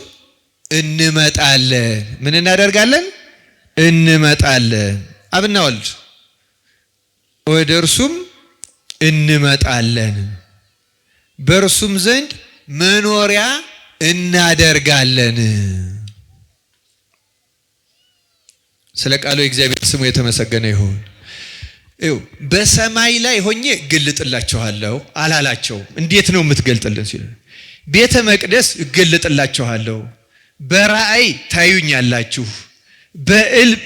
እንመጣለን። ምን እናደርጋለን? እንመጣለን። አብና ወልድ ወደ እርሱም እንመጣለን፣ በእርሱም ዘንድ መኖሪያ እናደርጋለን። ስለ ቃሉ የእግዚአብሔር ስሙ የተመሰገነ ይሁን። በሰማይ ላይ ሆኜ እገልጥላችኋለሁ አላላቸው። እንዴት ነው የምትገልጥልን ሲል ቤተ መቅደስ እገልጥላችኋለሁ፣ በራእይ ታዩኛላችሁ፣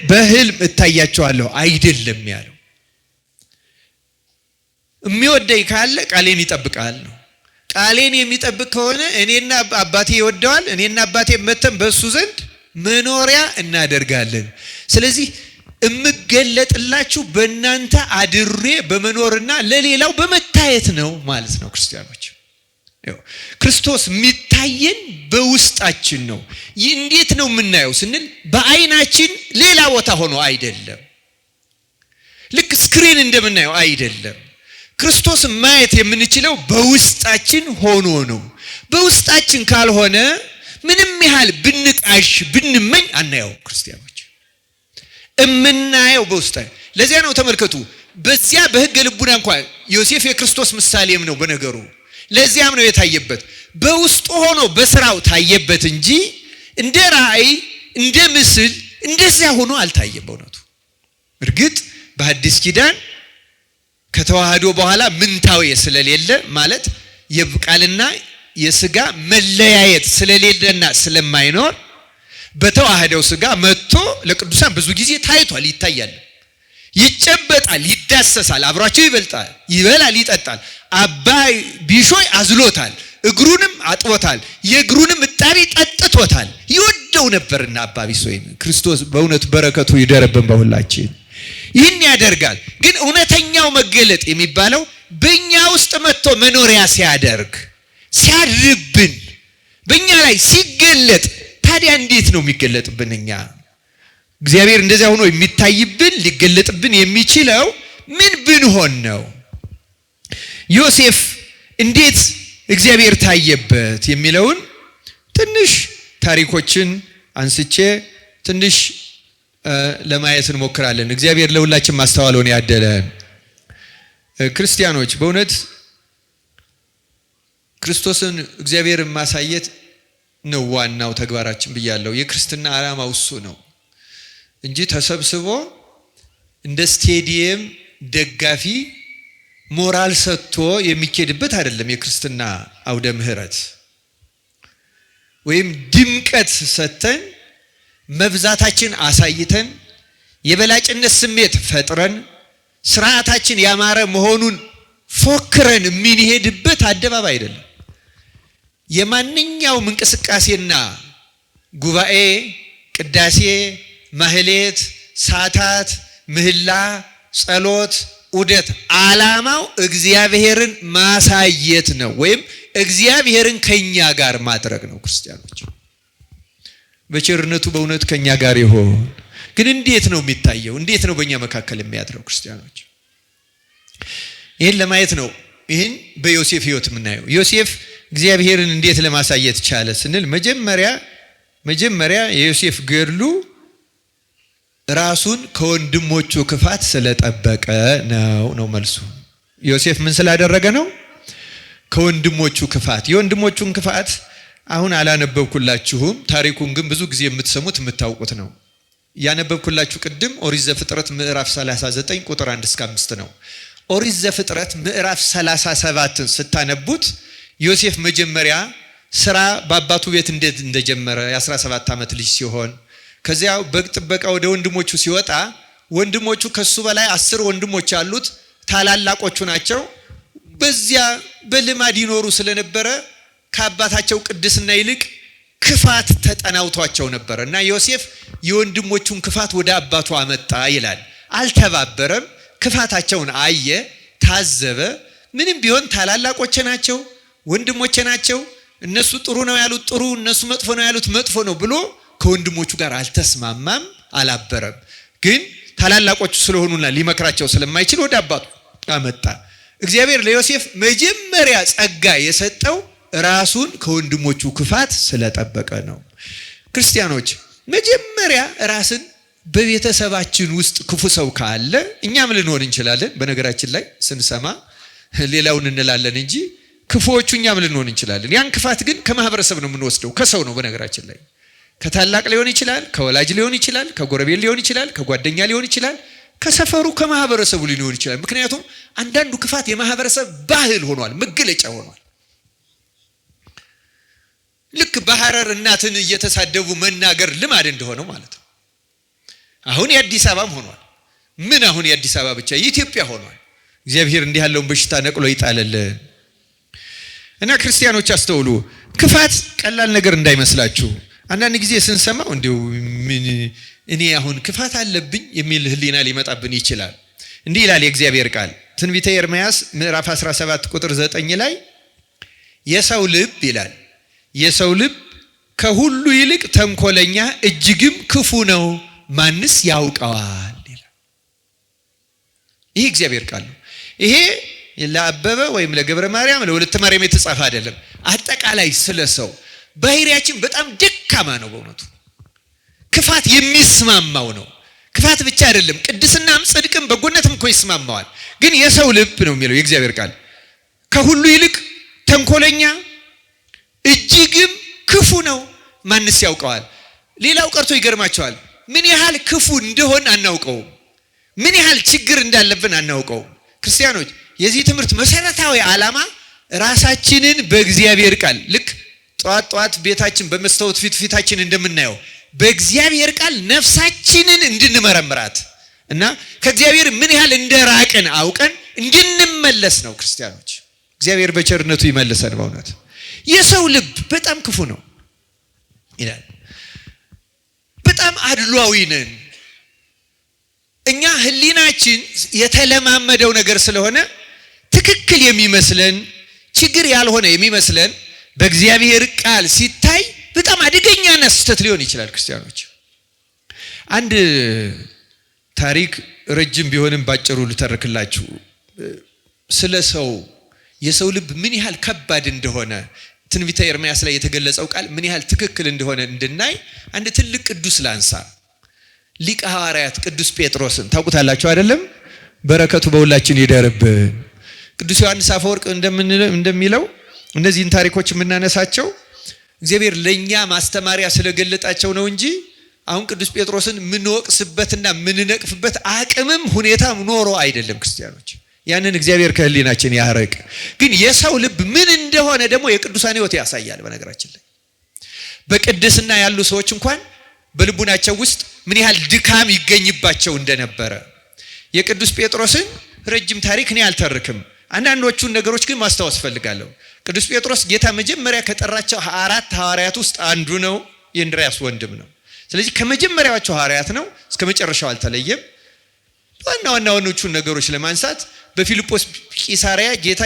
በህልም እታያችኋለሁ አይደለም ያለው። የሚወደኝ ካለ ቃሌን ይጠብቃል ነው። ቃሌን የሚጠብቅ ከሆነ እኔና አባቴ ይወደዋል፣ እኔና አባቴ መተን በእሱ ዘንድ መኖሪያ እናደርጋለን። ስለዚህ እምገለጥላችሁ በእናንተ አድሬ በመኖርና ለሌላው በመታየት ነው ማለት ነው። ክርስቲያኖች ክርስቶስ የሚታየን በውስጣችን ነው። ይህ እንዴት ነው የምናየው ስንል በአይናችን ሌላ ቦታ ሆኖ አይደለም፣ ልክ ስክሪን እንደምናየው አይደለም። ክርስቶስ ማየት የምንችለው በውስጣችን ሆኖ ነው። በውስጣችን ካልሆነ ምንም ያህል ብንቃሽ ብንመኝ አናየው። ክርስቲያኖች እምናየው በውስጣችን። ለዚያ ነው ተመልከቱ፣ በዚያ በሕገ ልቡና እንኳን ዮሴፍ የክርስቶስ ምሳሌም ነው በነገሩ። ለዚያም ነው የታየበት፣ በውስጡ ሆኖ በስራው ታየበት እንጂ እንደ ራእይ እንደ ምስል እንደዚያ ሆኖ አልታየም። በእውነቱ እርግጥ በአዲስ ኪዳን ከተዋህዶ በኋላ ምንታዌ ስለሌለ ማለት የቃልና የሥጋ መለያየት ስለሌለና ስለማይኖር በተዋህደው ሥጋ መጥቶ ለቅዱሳን ብዙ ጊዜ ታይቷል፣ ይታያል፣ ይጨበጣል፣ ይዳሰሳል፣ አብሯቸው ይበላል፣ ይጠጣል። አባይ ቢሾይ አዝሎታል፣ እግሩንም አጥቦታል፣ የእግሩንም እጣቢ ጠጥቶታል። ይወደው ነበርና አባ ቢሶይን ክርስቶስ በእውነት በረከቱ ይደርብን በሁላችን። ይህን ያደርጋል። ግን እውነተኛው መገለጥ የሚባለው በእኛ ውስጥ መጥቶ መኖሪያ ሲያደርግ ሲያድርብን በእኛ ላይ ሲገለጥ። ታዲያ እንዴት ነው የሚገለጥብን? እኛ እግዚአብሔር እንደዚያ ሆኖ የሚታይብን ሊገለጥብን የሚችለው ምን ብንሆን ነው? ዮሴፍ እንዴት እግዚአብሔር ታየበት የሚለውን ትንሽ ታሪኮችን አንስቼ ትንሽ ለማየት እንሞክራለን። እግዚአብሔር ለሁላችን ማስተዋሉን ያደለን። ክርስቲያኖች በእውነት ክርስቶስን እግዚአብሔር ማሳየት ነው ዋናው ተግባራችን ብያለሁ። የክርስትና ዓላማው እሱ ነው እንጂ ተሰብስቦ እንደ ስቴዲየም ደጋፊ ሞራል ሰጥቶ የሚኬድበት አይደለም። የክርስትና አውደ ምህረት ወይም ድምቀት ሰጥተን መብዛታችን አሳይተን የበላጭነት ስሜት ፈጥረን ስርዓታችን ያማረ መሆኑን ፎክረን የምንሄድበት አደባባይ አይደለም። የማንኛውም እንቅስቃሴና ጉባኤ፣ ቅዳሴ፣ ማህሌት፣ ሳታት፣ ምህላ፣ ጸሎት፣ ዑደት ዓላማው እግዚአብሔርን ማሳየት ነው፣ ወይም እግዚአብሔርን ከኛ ጋር ማድረግ ነው። ክርስቲያኖች በቸርነቱ በእውነት ከኛ ጋር ይሆን። ግን እንዴት ነው የሚታየው? እንዴት ነው በእኛ መካከል የሚያድረው? ክርስቲያኖች ይህን ለማየት ነው ይህን በዮሴፍ ህይወት የምናየው። ዮሴፍ እግዚአብሔርን እንዴት ለማሳየት ቻለ ስንል መጀመሪያ የዮሴፍ ገድሉ ራሱን ከወንድሞቹ ክፋት ስለጠበቀ ነው መልሱ። ዮሴፍ ምን ስላደረገ ነው? ከወንድሞቹ ክፋት። የወንድሞቹን ክፋት አሁን አላነበብኩላችሁም፣ ታሪኩን ግን ብዙ ጊዜ የምትሰሙት የምታውቁት ነው። ያነበብኩላችሁ ቅድም ኦሪት ዘፍጥረት ምዕራፍ 39 ቁጥር 1 እስከ 5 ነው። ኦሪት ዘፍጥረት ምዕራፍ 37ን ስታነቡት ዮሴፍ መጀመሪያ ስራ በአባቱ ቤት እንዴት እንደጀመረ የ17 ዓመት ልጅ ሲሆን ከዚያ በግ ጥበቃ ወደ ወንድሞቹ ሲወጣ ወንድሞቹ ከሱ በላይ 10 ወንድሞች አሉት፣ ታላላቆቹ ናቸው። በዚያ በልማድ ይኖሩ ስለነበረ ከአባታቸው ቅድስና ይልቅ ክፋት ተጠናውቷቸው ነበር እና ዮሴፍ የወንድሞቹን ክፋት ወደ አባቱ አመጣ ይላል። አልተባበረም። ክፋታቸውን አየ፣ ታዘበ። ምንም ቢሆን ታላላቆቼ ናቸው፣ ወንድሞቼ ናቸው፣ እነሱ ጥሩ ነው ያሉት ጥሩ፣ እነሱ መጥፎ ነው ያሉት መጥፎ ነው ብሎ ከወንድሞቹ ጋር አልተስማማም፣ አላበረም። ግን ታላላቆቹ ስለሆኑና ሊመክራቸው ስለማይችል ወደ አባቱ አመጣ። እግዚአብሔር ለዮሴፍ መጀመሪያ ጸጋ የሰጠው ራሱን ከወንድሞቹ ክፋት ስለጠበቀ ነው። ክርስቲያኖች መጀመሪያ ራስን በቤተሰባችን ውስጥ ክፉ ሰው ካለ እኛም ልንሆን እንችላለን። በነገራችን ላይ ስንሰማ ሌላውን እንላለን እንጂ ክፉዎቹ እኛም ልንሆን እንችላለን። ያን ክፋት ግን ከማህበረሰብ ነው የምንወስደው፣ ከሰው ነው። በነገራችን ላይ ከታላቅ ሊሆን ይችላል፣ ከወላጅ ሊሆን ይችላል፣ ከጎረቤት ሊሆን ይችላል፣ ከጓደኛ ሊሆን ይችላል፣ ከሰፈሩ ከማህበረሰቡ ሊሆን ይችላል። ምክንያቱም አንዳንዱ ክፋት የማህበረሰብ ባህል ሆኗል፣ መገለጫ ሆኗል። ልክ በሐረር እናትን እየተሳደቡ መናገር ልማድ እንደሆነው ማለት ነው። አሁን የአዲስ አበባም ሆኗል። ምን አሁን የአዲስ አበባ ብቻ የኢትዮጵያ ሆኗል። እግዚአብሔር እንዲህ ያለውን በሽታ ነቅሎ ይጣልልን እና ክርስቲያኖች አስተውሉ። ክፋት ቀላል ነገር እንዳይመስላችሁ። አንዳንድ ጊዜ ስንሰማው እንዲሁ እኔ አሁን ክፋት አለብኝ የሚል ህሊና ሊመጣብን ይችላል። እንዲህ ይላል የእግዚአብሔር ቃል ትንቢተ ኤርምያስ ምዕራፍ 17 ቁጥር 9 ላይ የሰው ልብ ይላል፣ የሰው ልብ ከሁሉ ይልቅ ተንኮለኛ እጅግም ክፉ ነው፣ ማንስ ያውቀዋል ይላል። ይህ እግዚአብሔር ቃል ነው። ይሄ ለአበበ ወይም ለገብረ ማርያም ለወለተ ማርያም የተጻፈ አይደለም። አጠቃላይ ስለ ሰው ባህሪያችን በጣም ደካማ ነው። በእውነቱ ክፋት የሚስማማው ነው። ክፋት ብቻ አይደለም፣ ቅድስናም ጽድቅም በጎነትም እኮ ይስማማዋል። ግን የሰው ልብ ነው የሚለው የእግዚአብሔር ቃል ከሁሉ ይልቅ ተንኮለኛ እጅግም ክፉ ነው፣ ማንስ ያውቀዋል። ሌላው ቀርቶ ይገርማቸዋል። ምን ያህል ክፉ እንደሆን አናውቀውም። ምን ያህል ችግር እንዳለብን አናውቀውም። ክርስቲያኖች የዚህ ትምህርት መሰረታዊ ዓላማ ራሳችንን በእግዚአብሔር ቃል ልክ ጧት ቤታችን በመስታወት ፊታችን እንደምናየው በእግዚአብሔር ቃል ነፍሳችንን እንድንመረምራት እና ከእግዚአብሔር ምን ያህል እንደራቅን አውቀን እንድንመለስ ነው። ክርስቲያኖች እግዚአብሔር በቸርነቱ ይመልሰን። በእውነት የሰው ልብ በጣም ክፉ ነው ይላል። በጣም አድሏዊ ነን እኛ። ህሊናችን የተለማመደው ነገር ስለሆነ ትክክል የሚመስለን ችግር ያልሆነ የሚመስለን በእግዚአብሔር ቃል ሲታይ በጣም አደገኛና ስህተት ሊሆን ይችላል። ክርስቲያኖች አንድ ታሪክ ረጅም ቢሆንም ባጭሩ ልተርክላችሁ። ስለ የሰው ልብ ምን ያህል ከባድ እንደሆነ ትንቢተ ኤርምያስ ላይ የተገለጸው ቃል ምን ያህል ትክክል እንደሆነ እንድናይ አንድ ትልቅ ቅዱስ ላንሳ። ሊቀ ሐዋርያት ቅዱስ ጴጥሮስን ታውቁታላችሁ አይደለም? በረከቱ በሁላችን ይደርብን። ቅዱስ ዮሐንስ አፈወርቅ እንደሚለው እነዚህን ታሪኮች የምናነሳቸው እግዚአብሔር ለኛ ማስተማሪያ ስለገለጣቸው ነው እንጂ አሁን ቅዱስ ጴጥሮስን ምንወቅስበትና ምንነቅፍበት አቅምም ሁኔታም ኖሮ አይደለም። ክርስቲያኖች ያንን እግዚአብሔር ከህሊናችን ያርቅ። ግን የሰው ልብ ምን እንደሆነ ደግሞ የቅዱሳን ሕይወት ያሳያል። በነገራችን ላይ በቅድስና ያሉ ሰዎች እንኳን በልቡናቸው ውስጥ ምን ያህል ድካም ይገኝባቸው እንደነበረ የቅዱስ ጴጥሮስን ረጅም ታሪክ እኔ አልተርክም። አንዳንዶቹን ነገሮች ግን ማስታወስ ፈልጋለሁ። ቅዱስ ጴጥሮስ ጌታ መጀመሪያ ከጠራቸው 4 ሐዋርያት ውስጥ አንዱ ነው። የእንድርያስ ወንድም ነው። ስለዚህ ከመጀመሪያዎቹ ሐዋርያት ነው፣ እስከ መጨረሻው አልተለየም። ዋናዎቹን ነገሮች ለማንሳት በፊልጶስ ቂሳሪያ ጌታ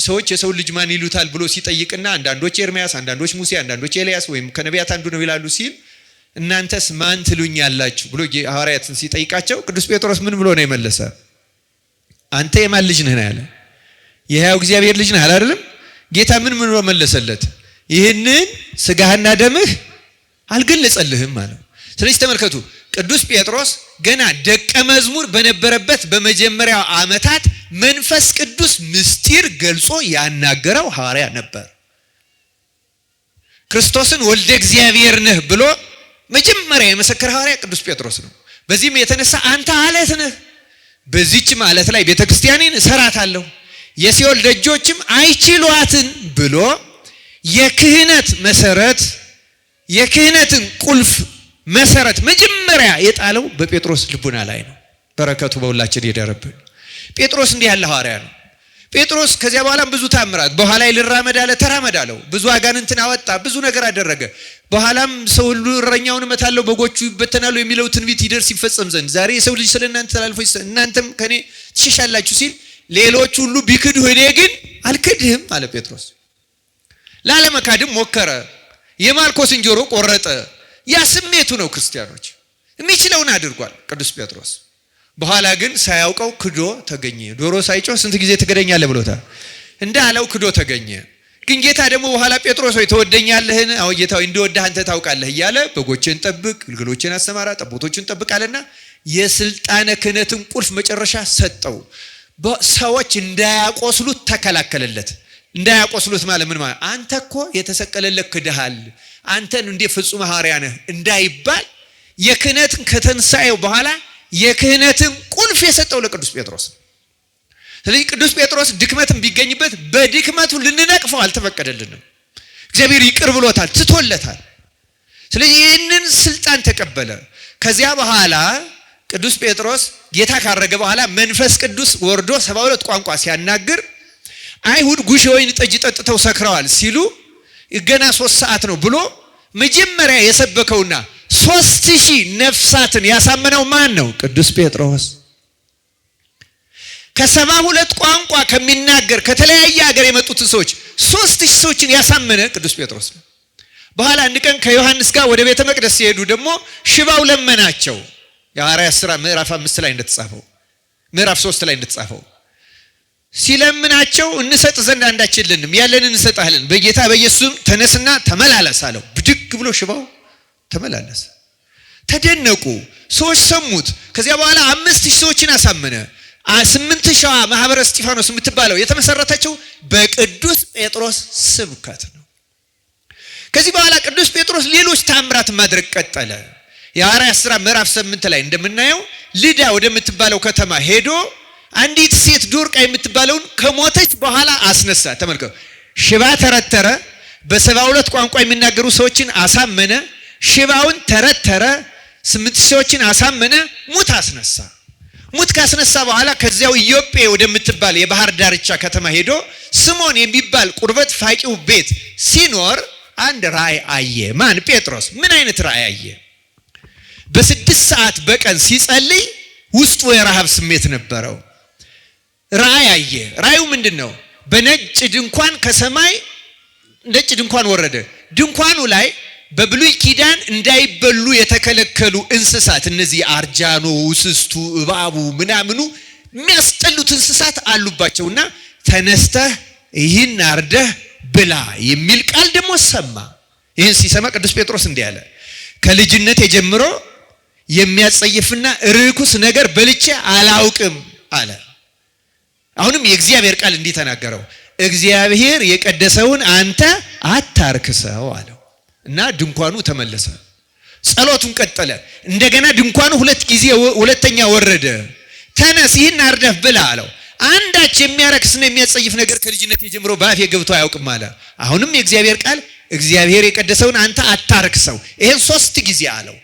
ሰዎች የሰው ልጅ ማን ይሉታል ብሎ ሲጠይቅና አንዳንዶች ኤርምያስ፣ አንዳንዶች ሙሴ፣ አንዳንዶች ኤልያስ ወይም ከነቢያት አንዱ ነው ይላሉ ሲል እናንተስ ማን ትሉኛላችሁ ብሎ ሐዋርያትን ሲጠይቃቸው ቅዱስ ጴጥሮስ ምን ብሎ ነው የመለሰ? አንተ የማን ልጅ ነህ ያለ? የሕያው እግዚአብሔር ልጅ ነህ አይደለም? ጌታ ምን ብሎ መለሰለት? ይህንን ስጋህና ደምህ አልገለጸልህም ማለት። ስለዚህ ተመልከቱ፣ ቅዱስ ጴጥሮስ ገና ደቀ መዝሙር በነበረበት በመጀመሪያው ዓመታት መንፈስ ቅዱስ ምስጢር ገልጾ ያናገረው ሐዋርያ ነበር። ክርስቶስን ወልደ እግዚአብሔር ነህ ብሎ መጀመሪያ የመሰከረ ሐዋርያ ቅዱስ ጴጥሮስ ነው። በዚህም የተነሳ አንተ አለት ነህ፣ በዚህች ዓለት ላይ ቤተክርስቲያኔን እሰራታለሁ፣ የሲኦል ደጆችም አይችሏትን ብሎ የክህነት መሰረት የክህነትን ቁልፍ መሰረት መጀመሪያ የጣለው በጴጥሮስ ልቡና ላይ ነው። በረከቱ በሁላችን ይደርብን። ጴጥሮስ እንዲህ ያለ ሐዋርያ ነው። ጴጥሮስ ከዚያ በኋላም ብዙ ታምራት፣ በኋላ ልራመድ አለ፣ ተራመድ አለው። ብዙ አጋንንትን አወጣ፣ ብዙ ነገር አደረገ። በኋላም ሰው ሁሉ እረኛውን እመታለሁ በጎቹ ይበተናሉ የሚለው ትንቢት ይደርስ ይፈጸም ዘንድ ዛሬ የሰው ልጅ ስለእናንተ ተላልፎ እናንተም ከኔ ትሸሻላችሁ ሲል ሌሎች ሁሉ ቢክድሁ እኔ ግን አልክድህም አለ ጴጥሮስ። ላለመካድም ሞከረ። የማርቆስን ጆሮ ቆረጠ። ያ ስሜቱ ነው። ክርስቲያኖች የሚችለውን አድርጓል ቅዱስ ጴጥሮስ። በኋላ ግን ሳያውቀው ክዶ ተገኘ። ዶሮ ሳይጮህ ስንት ጊዜ ትክደኛለህ ብሎታል። እንዳለው ክዶ ተገኘ። ግን ጌታ ደግሞ በኋላ ጴጥሮስ ሆይ ትወደኛለህን? አዎ ጌታ ሆይ እንደወደህ አንተ ታውቃለህ እያለ በጎችን ጠብቅ፣ ግልገሎችን አሰማራ፣ ጠቦቶችን ጠብቃለና የስልጣነ ክህነትን ቁልፍ መጨረሻ ሰጠው። ሰዎች እንዳያቆስሉት ተከላከለለት። እንዳያቆስሉት ማለት ምን ማለት? አንተ እኮ የተሰቀለለት ክደሃል፣ አንተን እንደ ፍጹም ሐዋርያ ነህ እንዳይባል የክህነትን ከተንሳኤው በኋላ የክህነትን ቁልፍ የሰጠው ለቅዱስ ጴጥሮስ። ስለዚህ ቅዱስ ጴጥሮስ ድክመትን ቢገኝበት በድክመቱ ልንነቅፈው አልተፈቀደልንም። እግዚአብሔር ይቅር ብሎታል፣ ትቶለታል። ስለዚህ ይህንን ስልጣን ተቀበለ። ከዚያ በኋላ ቅዱስ ጴጥሮስ ጌታ ካረገ በኋላ መንፈስ ቅዱስ ወርዶ 72 ቋንቋ ሲያናግር አይሁድ ጉሽ ወይን ጠጅ ጠጥተው ሰክረዋል ሲሉ ገና 3 ሰዓት ነው ብሎ መጀመሪያ የሰበከውና 3000 ነፍሳትን ያሳመነው ማን ነው? ቅዱስ ጴጥሮስ። ከ72 ቋንቋ ከሚናገር ከተለያየ ሀገር የመጡት ሰዎች 3000 ሰዎችን ያሳመነ ቅዱስ ጴጥሮስ ነው። በኋላ አንድ ቀን ከዮሐንስ ጋር ወደ ቤተ መቅደስ ሲሄዱ ደግሞ ሽባው ለመናቸው። የሐዋርያት ሥራ ምዕራፍ 5 ላይ እንደተጻፈው ምዕራፍ 3 ላይ እንደተጻፈው ሲለምናቸው እንሰጥ ዘንድ አንዳች የለንም፣ ያለንን እንሰጣለን፣ በጌታ በኢየሱስም ተነስና ተመላለስ አለው። ብድግ ብሎ ሽባው ተመላለሰ። ተደነቁ። ሰዎች ሰሙት። ከዚያ በኋላ 5000 ሰዎችን አሳመነ። 8000 ማህበረ እስጢፋኖስ የምትባለው የተመሰረተችው በቅዱስ ጴጥሮስ ስብከት ነው። ከዚህ በኋላ ቅዱስ ጴጥሮስ ሌሎች ታምራት ማድረግ ቀጠለ። የሐዋርያት ሥራ ምዕራፍ 8 ላይ እንደምናየው ልዳ ወደምትባለው ከተማ ሄዶ አንዲት ሴት ዶርቃ የምትባለውን ከሞተች በኋላ አስነሳ። ተመልከቱ። ሽባ ተረተረ። በ72 ቋንቋ የሚናገሩ ሰዎችን አሳመነ። ሽባውን ተረተረ። 8000 ሰዎችን አሳመነ። ሙት አስነሳ። ሙት ካስነሳ በኋላ ከዚያው ኢዮጴ ወደምትባል የባህር ዳርቻ ከተማ ሄዶ ስምዖን የሚባል ቁርበት ፋቂው ቤት ሲኖር አንድ ራእይ አየ። ማን? ጴጥሮስ። ምን አይነት ራእይ አየ? በ6 ሰዓት በቀን ሲጸልይ ውስጡ የረሃብ ስሜት ነበረው። ራእይ አየ። ራእዩ ምንድነው? በነጭ ድንኳን ከሰማይ ነጭ ድንኳን ወረደ። ድንኳኑ ላይ በብሉይ ኪዳን እንዳይበሉ የተከለከሉ እንስሳት እነዚህ አርጃኖ፣ ውስስቱ፣ እባቡ ምናምኑ የሚያስጠሉት እንስሳት አሉባቸውና ተነስተህ ይህን አርደህ ብላ የሚል ቃል ደግሞ ሰማ። ይህን ሲሰማ ቅዱስ ጴጥሮስ እንዲህ አለ፣ ከልጅነቴ ጀምሮ የሚያጸይፍና ርኩስ ነገር በልቼ አላውቅም አለ። አሁንም የእግዚአብሔር ቃል እንዲህ ተናገረው፣ እግዚአብሔር የቀደሰውን አንተ አታርክሰው አለው እና ድንኳኑ ተመለሰ። ጸሎቱን ቀጠለ። እንደገና ድንኳኑ ሁለተኛ ወረደ። ተነስ ይህን አርደህ ብላ አለው። አንዳች የሚያረክስና የሚያጸይፍ ነገር ከልጅነቴ ጀምሮ በአፌ ገብቶ አያውቅም አለ። አሁንም የእግዚአብሔር ቃል እግዚአብሔር የቀደሰውን አንተ አታርክሰው፣ ይሄን 3 ጊዜ አለው።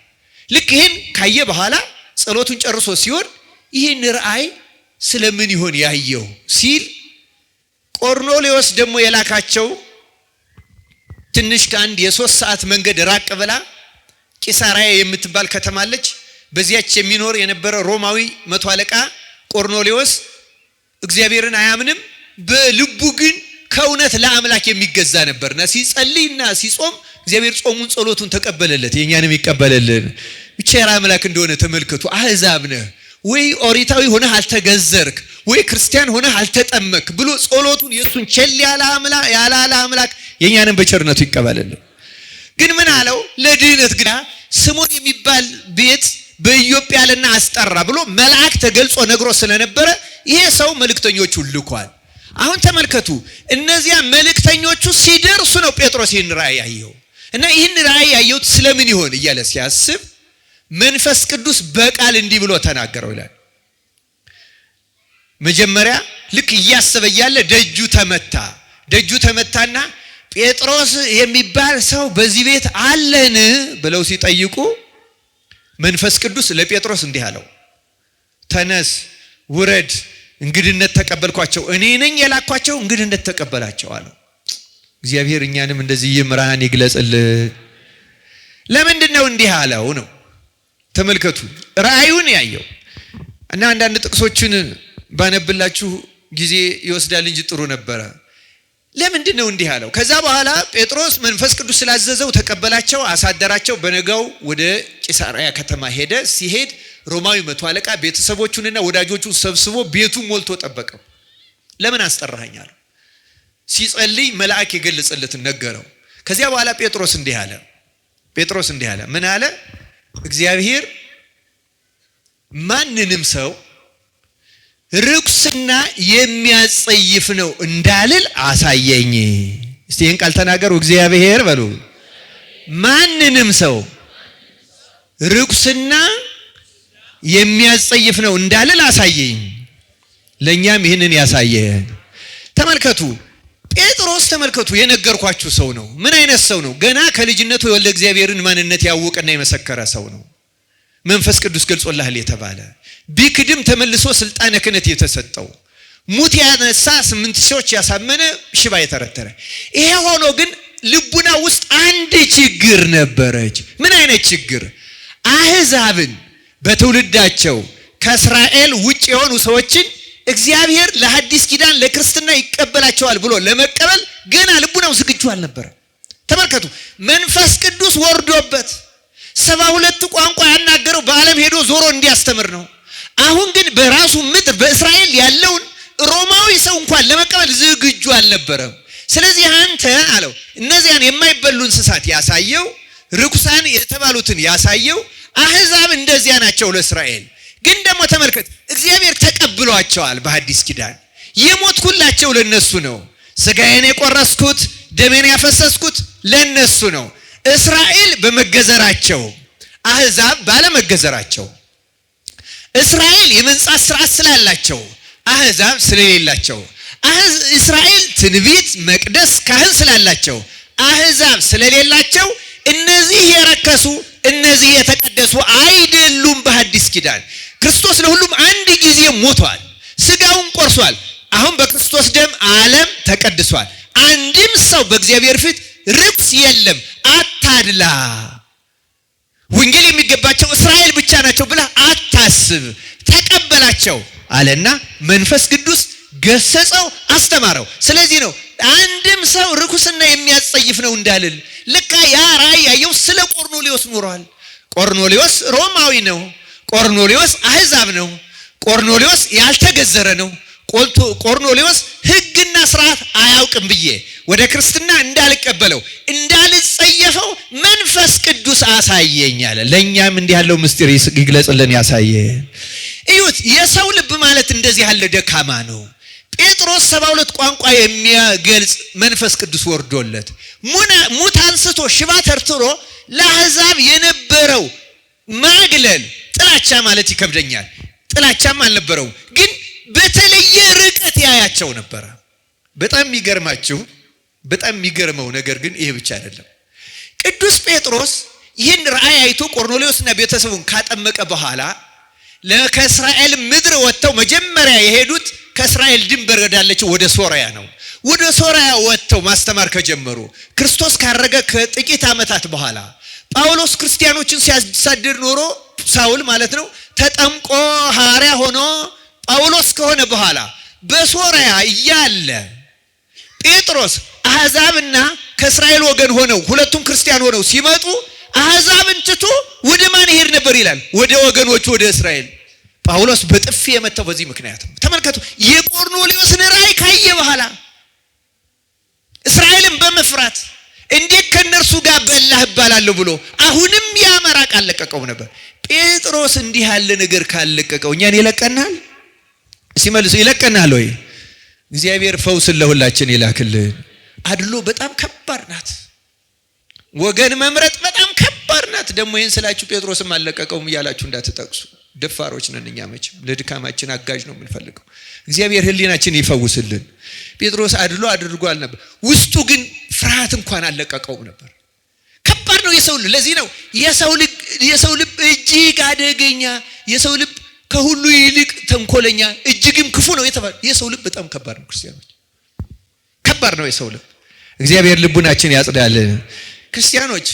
ልክ ይሄን ካየ በኋላ ጸሎቱን ጨርሶ ሲሆን ይህን ራእይ ስለምን ይሆን ያየው ሲል ቆርኔሌዎስ ደግሞ የላካቸው ትንሽ ከአንድ የ3 ሰዓት መንገድ ራቅ ብላ ቂሳርያ የምትባል ከተማ አለች። በዚያች የሚኖር የነበረ ሮማዊ 100 አለቃ ቆርኔሌዎስ እግዚአብሔርን አያምንም፣ በልቡ ግን ከእውነት ለአምላክ የሚገዛ ነበርና ሲጸልይና ሲጾም እግዚአብሔር ጾሙን ጸሎቱን ተቀበለለት። የኛንም ይቀበለልን። ብቻ አምላክ እንደሆነ ተመልከቱ። አህዛብ ነህ ወይ ኦሪታዊ ሆነህ አልተገዘርክ ወይ ክርስቲያን ሆነህ አልተጠመክ ብሎ ጸሎቱን የሱን ቸል ያላለ አምላክ የኛንም በቸርነቱ ይቀበለልን። ግን ምን አለው? ለድህነት ግና ስምዖን የሚባል ቤት በኢዮጴ ያለና አስጠራ ብሎ መልአክ ተገልጾ ነግሮ ስለነበረ ይሄ ሰው መልእክተኞቹን ልኳል። አሁን ተመልከቱ፣ እነዚያ መልእክተኞቹ ሲደርሱ ነው ጴጥሮስ ይህን ራእይ ያየው እና ይህን ራእይ ያየው ስለምን ይሆን እያለ ሲያስብ መንፈስ ቅዱስ በቃል እንዲህ ብሎ ተናገረው ይላል። መጀመሪያ ልክ እያሰበ ያለ ደጁ ተመታና ጴጥሮስ የሚባል ሰው በዚህ ቤት አለን ብለው ሲጠይቁ መንፈስ ቅዱስ ለጴጥሮስ እንዲህ አለው፣ ተነስ ውረድ፣ እንግድነት ተቀበልኳቸው፣ እኔ ነኝ የላኳቸው፣ እንግድነት ተቀበላቸው አለው። እግዚአብሔር እኛንም እንደዚህ ይምራን ይግለጽልን። ለምንድነው እንዲህ አለው ነው? ተመልከቱ፣ ራእዩን ያየው እና አንዳንድ ጥቅሶችን ባነብላችሁ ጊዜ ይወስዳል እንጂ ጥሩ ነበረ። ለምንድነው እንዲህ አለው? ከዛ በኋላ ጴጥሮስ መንፈስ ቅዱስ ስላዘዘው ተቀበላቸው፣ አሳደራቸው። በነጋው ወደ ቂሳርያ ከተማ ሄደ። ሲሄድ ሮማዊ 100 አለቃ ቤተሰቦቹንና ወዳጆቹን ሰብስቦ ቤቱ ሞልቶ ጠበቀው። ለምን አስጠራኸኝ አለው። ሲጸልይ መልአክ የገለጸለትን ነገረው። ከዚያ በኋላ ጴጥሮስ እንዲህ አለ። ምን አለ? እግዚአብሔር ማንንም ሰው ርኩስና የሚያጸይፍ ነው እንዳልል አሳየኝ። እስቲ ይህን ቃል ተናገሩ። እግዚአብሔር በሉ። ማንንም ሰው ርኩስና የሚያጸይፍ ነው እንዳልል አሳየኝ። ለኛም ይህንን ያሳየን። ተመልከቱ ጴጥሮስ፣ ተመልከቱ የነገርኳችሁ ሰው ነው። ምን አይነት ሰው ነው? ገና ከልጅነቱ የወልደ እግዚአብሔርን ማንነት ያወቀና የመሰከረ ሰው ነው። መንፈስ ቅዱስ ገልጾልሃል የተባለ ቢክድም ተመልሶ ስልጣነ ክህነት የተሰጠው ሙት ያነሳ 8 ሰዎች ያሳመነ ሽባ የተረተረ። ይሄ ሆኖ ግን ልቡና ውስጥ አንድ ችግር ነበረች። ምን አይነት ችግር? አህዛብን በትውልዳቸው ከእስራኤል ውጭ የሆኑ ሰዎችን እግዚአብሔር ለሐዲስ ኪዳን ለክርስትና ይቀበላቸዋል ብሎ ለመቀበል ገና ልቡናው ዝግጁ አልነበረ። ተመልከቱ፣ መንፈስ ቅዱስ ወርዶበት 72 ቋንቋ ያናገረው በዓለም ሄዶ ዞሮ እንዲያስተምር ነው። አሁን ግን በራሱ ምድር በእስራኤል ያለውን ሮማዊ ሰው እንኳን ለመቀበል ዝግጁ አልነበረም። ስለዚህ አንተ አለው እነዚያን የማይበሉ እንስሳት ያሳየው፣ ርኩሳን የተባሉትን ያሳየው። አህዛብ እንደዚያ ናቸው ለእስራኤል። ግን ደግሞ ተመልከት፣ እግዚአብሔር ተቀብሏቸዋል። በሐዲስ ኪዳን የሞትኩላቸው ለነሱ ነው። ስጋዬን የቆረስኩት ደሜን ያፈሰስኩት ለነሱ ነው። እስራኤል በመገዘራቸው፣ አህዛብ ባለመገዘራቸው። እስራኤል የመንጻት ሥርዓት ስላላቸው፣ አህዛብ ስለሌላቸው። እስራኤል ትንቢት፣ መቅደስ፣ ካህን ስላላቸው፣ አህዛብ ስለሌላቸው እነዚህ የረከሱ እነዚህ የተቀደሱ አይደሉም። በሐዲስ ኪዳን ክርስቶስ ለሁሉም አንድ ጊዜ ሞቷል፣ ስጋውን ቆርሷል። አሁን በክርስቶስ ደም ዓለም ተቀድሷል። አንድም ሰው በእግዚአብሔር ፊት ርኩስ የለም። አታድላ። ወንጌል የሚገባቸው እስራኤል ብቻ ናቸው ብለህ አታስብ፣ ተቀበላቸው አለና መንፈስ ቅዱስ ገሰጸው፣ አስተማረው። ስለዚህ ነው አንድም ሰው ርኩስና የሚያጸይፍ ነው እንዳልል። ልካ ያ ራእይ ያየው ስለ ቆርኔሌዎስ ኖሯል። ቆርኔሌዎስ ሮማዊ ነው። ቆርኔሌዎስ አሕዛብ ነው። ቆርኔሌዎስ ያልተገዘረ ነው። ቆርኔሌዎስ ሕግና ስርዓት አያውቅም ብዬ ወደ ክርስትና እንዳልቀበለው እንዳልጸየፈው መንፈስ ቅዱስ አሳየኝ አለ። ለእኛም እንዲህ ያለው ምስጢር ይግለጽልን፣ ያሳየን። እዩት፣ የሰው ልብ ማለት እንደዚህ ያለ ደካማ ነው። ጴጥሮስ 72 ቋንቋ የሚገልጽ መንፈስ ቅዱስ ወርዶለት ሙት አንስቶ ሽባ ተርትሮ ለአሕዛብ የነበረው ማግለል ጥላቻ ማለት ይከብደኛል። ጥላቻም አልነበረው፣ ግን በተለየ ርቀት ያያቸው ነበረ። በጣም የሚገርመው ነገር ግን ይሄ ብቻ አይደለም። ቅዱስ ጴጥሮስ ይህን ራእይ አይቶ ቆርኔሌዎስና ቤተሰቡን ካጠመቀ በኋላ ከእስራኤል ምድር ወጥተው መጀመሪያ የሄዱት ከእስራኤል ድንበር ወዳለችው ወደ ሶርያ ነው። ወደ ሶርያ ወጥተው ማስተማር ከጀመሩ ክርስቶስ ካረገ ከጥቂት ዓመታት በኋላ ጳውሎስ ክርስቲያኖችን ሲያሳድድ ኖሮ ሳውል ማለት ነው ተጠምቆ ሐዋርያ ሆኖ ጳውሎስ ከሆነ በኋላ በሶርያ እያለ ጴጥሮስ አሕዛብና ከእስራኤል ወገን ሆነው ሁለቱም ክርስቲያን ሆነው ሲመጡ አሕዛብን ትቶ ወደ ማን ይሄድ ነበር ይላል? ወደ ወገኖቹ ወደ እስራኤል። ጳውሎስ በጥፊ የመታው በዚህ ምክንያት ነው። ተመልከቱ፣ የቆርኔሌዎስን ራእይ ካየ በኋላ እስራኤልን በመፍራት እንዴት ከነርሱ ጋር በላህ እባላለሁ ብሎ አሁንም ያመራቅ አለቀቀው ነበር። ጴጥሮስ እንዲህ ያለ ነገር ካለቀቀው እኛን ይለቀናል? ሲመልሱ ይለቀናል ወይ? እግዚአብሔር ፈውስን ለሁላችን ይላክልን። አድሎ በጣም ከባድ ናት። ወገን መምረጥ በጣም ከባድ ናት። ደግሞ ይህን ስላችሁ ጴጥሮስም አለቀቀውም እያላችሁ እንዳትጠቅሱ። ደፋሮች ነን እኛ፣ መቼም ለድካማችን አጋዥ ነው የምንፈልገው። እግዚአብሔር ሕሊናችን ይፈውስልን። ጴጥሮስ አድሎ አድርጓል ነበር፣ ውስጡ ግን ፍርሃት እንኳን አለቀቀውም ነበር። ከባድ ነው የሰው ልብ። ለዚህ ነው የሰው ልብ እጅግ አደገኛ፣ የሰው ልብ ከሁሉ ይልቅ ተንኮለኛ፣ እጅግም ክፉ ነው የተባለ። የሰው ልብ በጣም ከባድ ነው። ክርስቲያኖች ከባድ ነው የሰው ልብ። እግዚአብሔር ልቡናችን ያጽዳልን። ክርስቲያኖች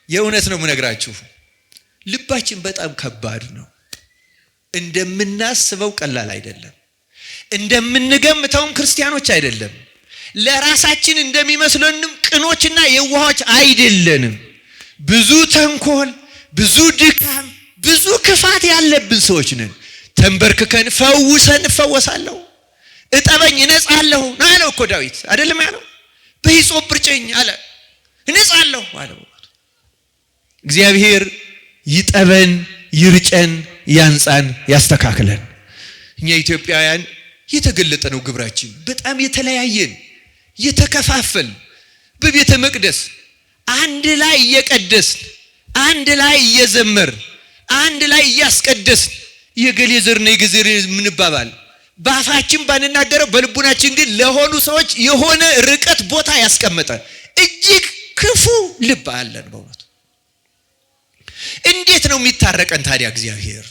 የእውነት ነው የምነግራችሁ፣ ልባችን በጣም ከባድ ነው። እንደምናስበው ቀላል አይደለም። እንደምንገምተውም ክርስቲያኖች አይደለም። ለራሳችን እንደሚመስለንም ቅኖችና የዋሆች አይደለንም። ብዙ ተንኮል፣ ብዙ ድካም፣ ብዙ ክፋት ያለብን ሰዎች ነን። ተንበርክከን ፈውሰን እፈወሳለሁ፣ እጠበኝ እነጻለሁ ነው ያለው እኮ ዳዊት አይደለም ያለው? በሂሶጵ እርጨኝ አለ እነጻለሁ አለው። እግዚአብሔር ይጠበን፣ ይርጨን፣ ያንጻን፣ ያስተካክለን። እኛ ኢትዮጵያውያን የተገለጠ ነው ግብራችን። በጣም የተለያየን፣ የተከፋፈል፣ በቤተ መቅደስ አንድ ላይ እየቀደስን፣ አንድ ላይ እየዘመርን፣ አንድ ላይ እያስቀደስን የገሌ ዘር ነው የገሌ ምንባባል በአፋችን ባንናገረው በልቡናችን ግን ለሆኑ ሰዎች የሆነ ርቀት ቦታ ያስቀመጠ እጅግ ክፉ ልብ አለን በእውነቱ። እንዴት ነው የሚታረቀን ታዲያ እግዚአብሔር?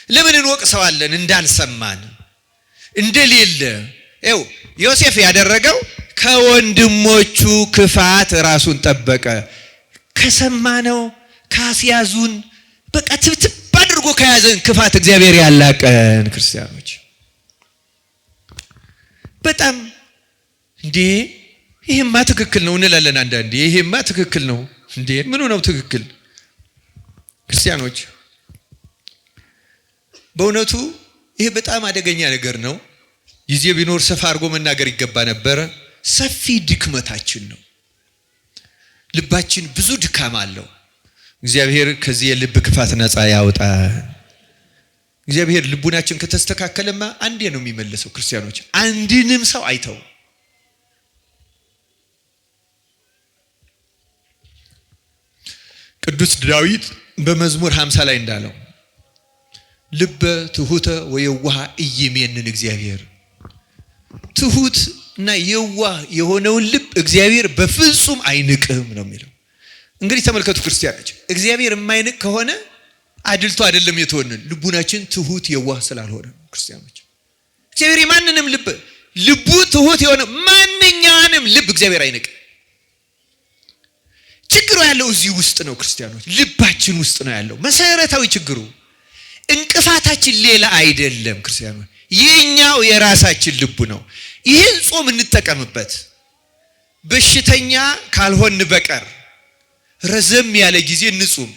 ለምን እንወቅሰዋለን እንዳልሰማን እንደሌለ? ይኸው ዮሴፍ ያደረገው ከወንድሞቹ ክፋት ራሱን ጠበቀ። ከሰማነው ካስያዙን በቃ ትብትብ አድርጎ ከያዘን ክፋት እግዚአብሔር ያላቀን። ክርስቲያኖች በጣም እንዴ ይሄማ ትክክል ነው እንላለን አንዳንዴ። ይሄማ ትክክል ነው እንዴ? ምኑ ነው ትክክል? ክርስቲያኖች በእውነቱ ይሄ በጣም አደገኛ ነገር ነው። ጊዜ ቢኖር ሰፋ አድርጎ መናገር ይገባ ነበረ። ሰፊ ድክመታችን ነው። ልባችን ብዙ ድካም አለው። እግዚአብሔር ከዚህ የልብ ክፋት ነፃ ያውጣ። እግዚአብሔር ልቡናችን ከተስተካከለማ አንዴ ነው የሚመለሰው። ክርስቲያኖች አንድንም ሰው አይተው። ቅዱስ ዳዊት በመዝሙር 50 ላይ እንዳለው ልበ ትሁተ ወየዋህ ኢይሜንን እግዚአብሔር። ትሁት እና የዋህ የሆነውን ልብ እግዚአብሔር በፍጹም አይንቅም ነው የሚለው። እንግዲህ ተመልከቱ ክርስቲያኖች፣ እግዚአብሔር የማይንቅ ከሆነ አድልቶ አይደለም የተወንን ልቡናችን ትሁት የዋህ ስላልሆነ ክርስቲያኖች እግዚአብሔር ማንንም ልቡ ትሁት የሆነ ማንኛውንም ልብ እግዚአብሔር አይንቅም። ችግሩ ያለው እዚህ ውስጥ ነው ክርስቲያኖች፣ ልባችን ውስጥ ነው ያለው መሰረታዊ ችግሩ። እንቅፋታችን ሌላ አይደለም ክርስቲያኖች፣ የኛው የራሳችን ልቡ ነው። ይህን ጾም እንጠቀምበት። በሽተኛ ካልሆን በቀር ረዘም ያለ ጊዜ እንጹም።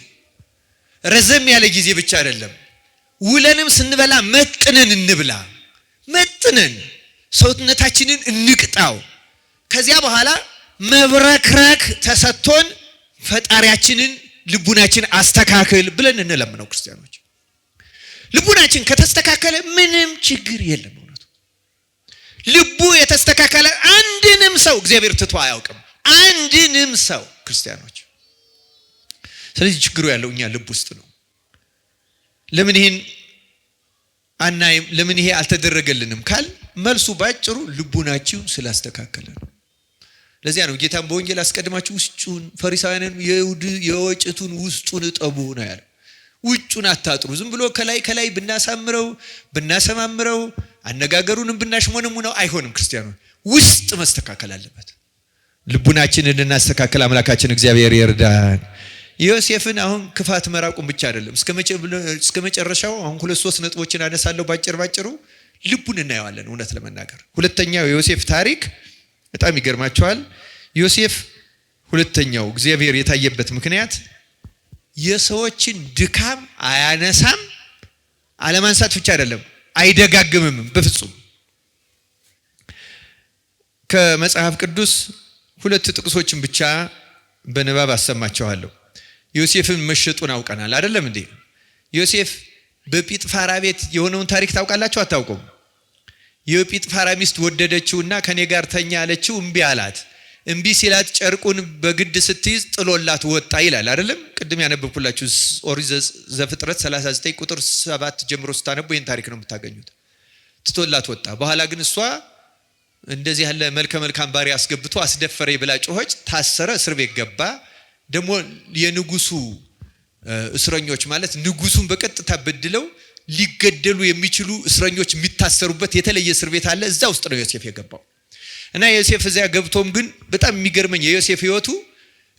ረዘም ያለ ጊዜ ብቻ አይደለም፣ ውለንም ስንበላ መጥነን እንብላ። መጥነን ሰውነታችንን እንቅጣው። ከዚያ በኋላ መብረክረክ ተሰጥቶን ፈጣሪያችንን ልቡናችን አስተካክል ብለን እንለምነው ክርስቲያኖች። ልቡናችን ከተስተካከለ ምንም ችግር የለም። እውነቱ ልቡ የተስተካከለ አንድንም ሰው እግዚአብሔር ትቶ አያውቅም። አንድንም ሰው ክርስቲያኖች። ስለዚህ ችግሩ ያለው እኛ ልብ ውስጥ ነው። ለምን ይሄን አናይም? ለምን ይሄ አልተደረገልንም ካል መልሱ ባጭሩ ልቡናችሁ ስላስተካከለ ነው። ለዚያ ነው ጌታም በወንጌል አስቀድማችሁ ውስጡን ፈሪሳውያንን የወጭቱን ውስጡን እጠቡ ነው ያለው። ውጩን አታጥሩ። ዝም ብሎ ከላይ ብናሰማምረው አነጋገሩንም ብናሽሞነሙነው አይሆንም። ክርስቲያኖች ውስጥ መስተካከል አለበት። ልቡናችንን እናስተካከል። አምላካችን እግዚአብሔር ይርዳን። ዮሴፍን አሁን ክፋት መራቁን ብቻ አይደለም እስከ መጨረሻው አሁን 2-3 ነጥቦችን አነሳለሁ ባጭሩ ልቡን እናየዋለን። እውነት ለመናገር ሁለተኛው የዮሴፍ ታሪክ በጣም ይገርማቸዋል። ዮሴፍ ሁለተኛው እግዚአብሔር የታየበት ምክንያት የሰዎችን ድካም አያነሳም። አለማንሳት ብቻ አይደለም አይደጋግምም በፍጹም። ከመጽሐፍ ቅዱስ 2 ጥቅሶችን ብቻ በንባብ አሰማቸዋለሁ። ዮሴፍን መሸጡን አውቀናል አይደለም እንዴ? ዮሴፍ በጲጥፋራ ቤት የሆነውን ታሪክ ታውቃላችሁ አታውቁም? የጲጥፋራ ሚስት ወደደችውና ከኔ ጋር ተኛ አለችው። እምቢ አላት። እምቢ ሲላት ጨርቁን በግድ ስትይዝ ጥሎላት ወጣ ይላል አይደለም? ቅድም ያነበብኩላችሁ ኦሪት ዘፍጥረት 39 ቁጥር 7 ጀምሮ ስታነቡ ይህን ታሪክ ነው የምታገኙት። ትቶላት ወጣ። በኋላ ግን እሷ እንደዚህ ያለ መልካም ባሪያ አስገብቶ አስደፈረኝ ብላ ጮኸች። ታሰረ፣ እስር ቤት ገባ። ደግሞ የንጉሱ እስረኞች ማለት ንጉሱን በቀጥታ በድለው ሊገደሉ የሚችሉ እስረኞች የሚታሰሩበት የተለየ እስር ቤት አለ። እዛ ውስጥ ነው ዮሴፍ የገባው። እና ዮሴፍ እዚያ ገብቶም ግን በጣም የሚገርመኝ የዮሴፍ ህይወቱ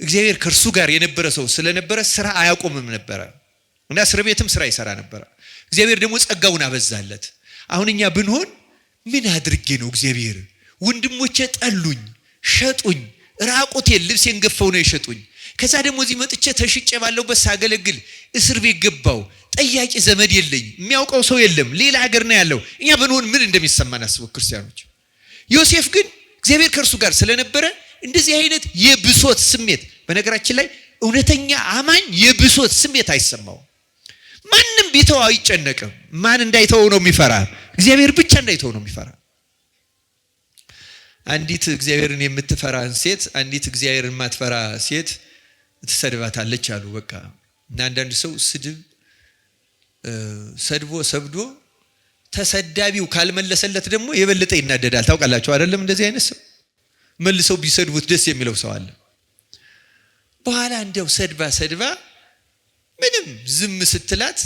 እግዚአብሔር ከእርሱ ጋር የነበረ ሰው ስለነበረ ስራ አያቆምም ነበረ እና እስር ቤትም ስራ ይሰራ ነበረ። እግዚአብሔር ደግሞ ጸጋውን አበዛለት። አሁን እኛ ብንሆን ምን አድርጌ ነው እግዚአብሔር ወንድሞቼ ጠሉኝ፣ ሸጡኝ፣ ራቁቴን ልብሴን ገፈው ነው የሸጡኝ። ከዛ ደግሞ እዚህ መጥቼ ተሽጬ ባለውበት ሳገለግል እስር ቤት ገባው። ጠያቂ ዘመድ የለኝ፣ የሚያውቀው ሰው የለም፣ ሌላ ሀገር ነው ያለው። እኛ ብንሆን ምን እንደሚሰማን አስቡ ክርስቲያኖች። ዮሴፍ ግን እግዚአብሔር ከእርሱ ጋር ስለነበረ እንደዚህ አይነት የብሶት ስሜት፣ በነገራችን ላይ እውነተኛ አማኝ የብሶት ስሜት አይሰማው። ማንም ቢተው አይጨነቅም። ማን እንዳይተው ነው የሚፈራ? እግዚአብሔር ብቻ እንዳይተው ነው የሚፈራ። አንዲት እግዚአብሔርን የምትፈራ ሴት አንዲት እግዚአብሔርን የማትፈራ ሴት ትሰድባታለች አሉ። በቃ እና አንዳንድ ሰው ሰድቦ ተሰዳቢው ካልመለሰለት ደግሞ የበለጠ ይናደዳል። ታውቃላችሁ አይደለም? እንደዚህ አይነት ሰው መልሰው ቢሰድቡት ደስ የሚለው ሰው አለ። በኋላ እንደው ሰድባ ምንም ዝም ስትላት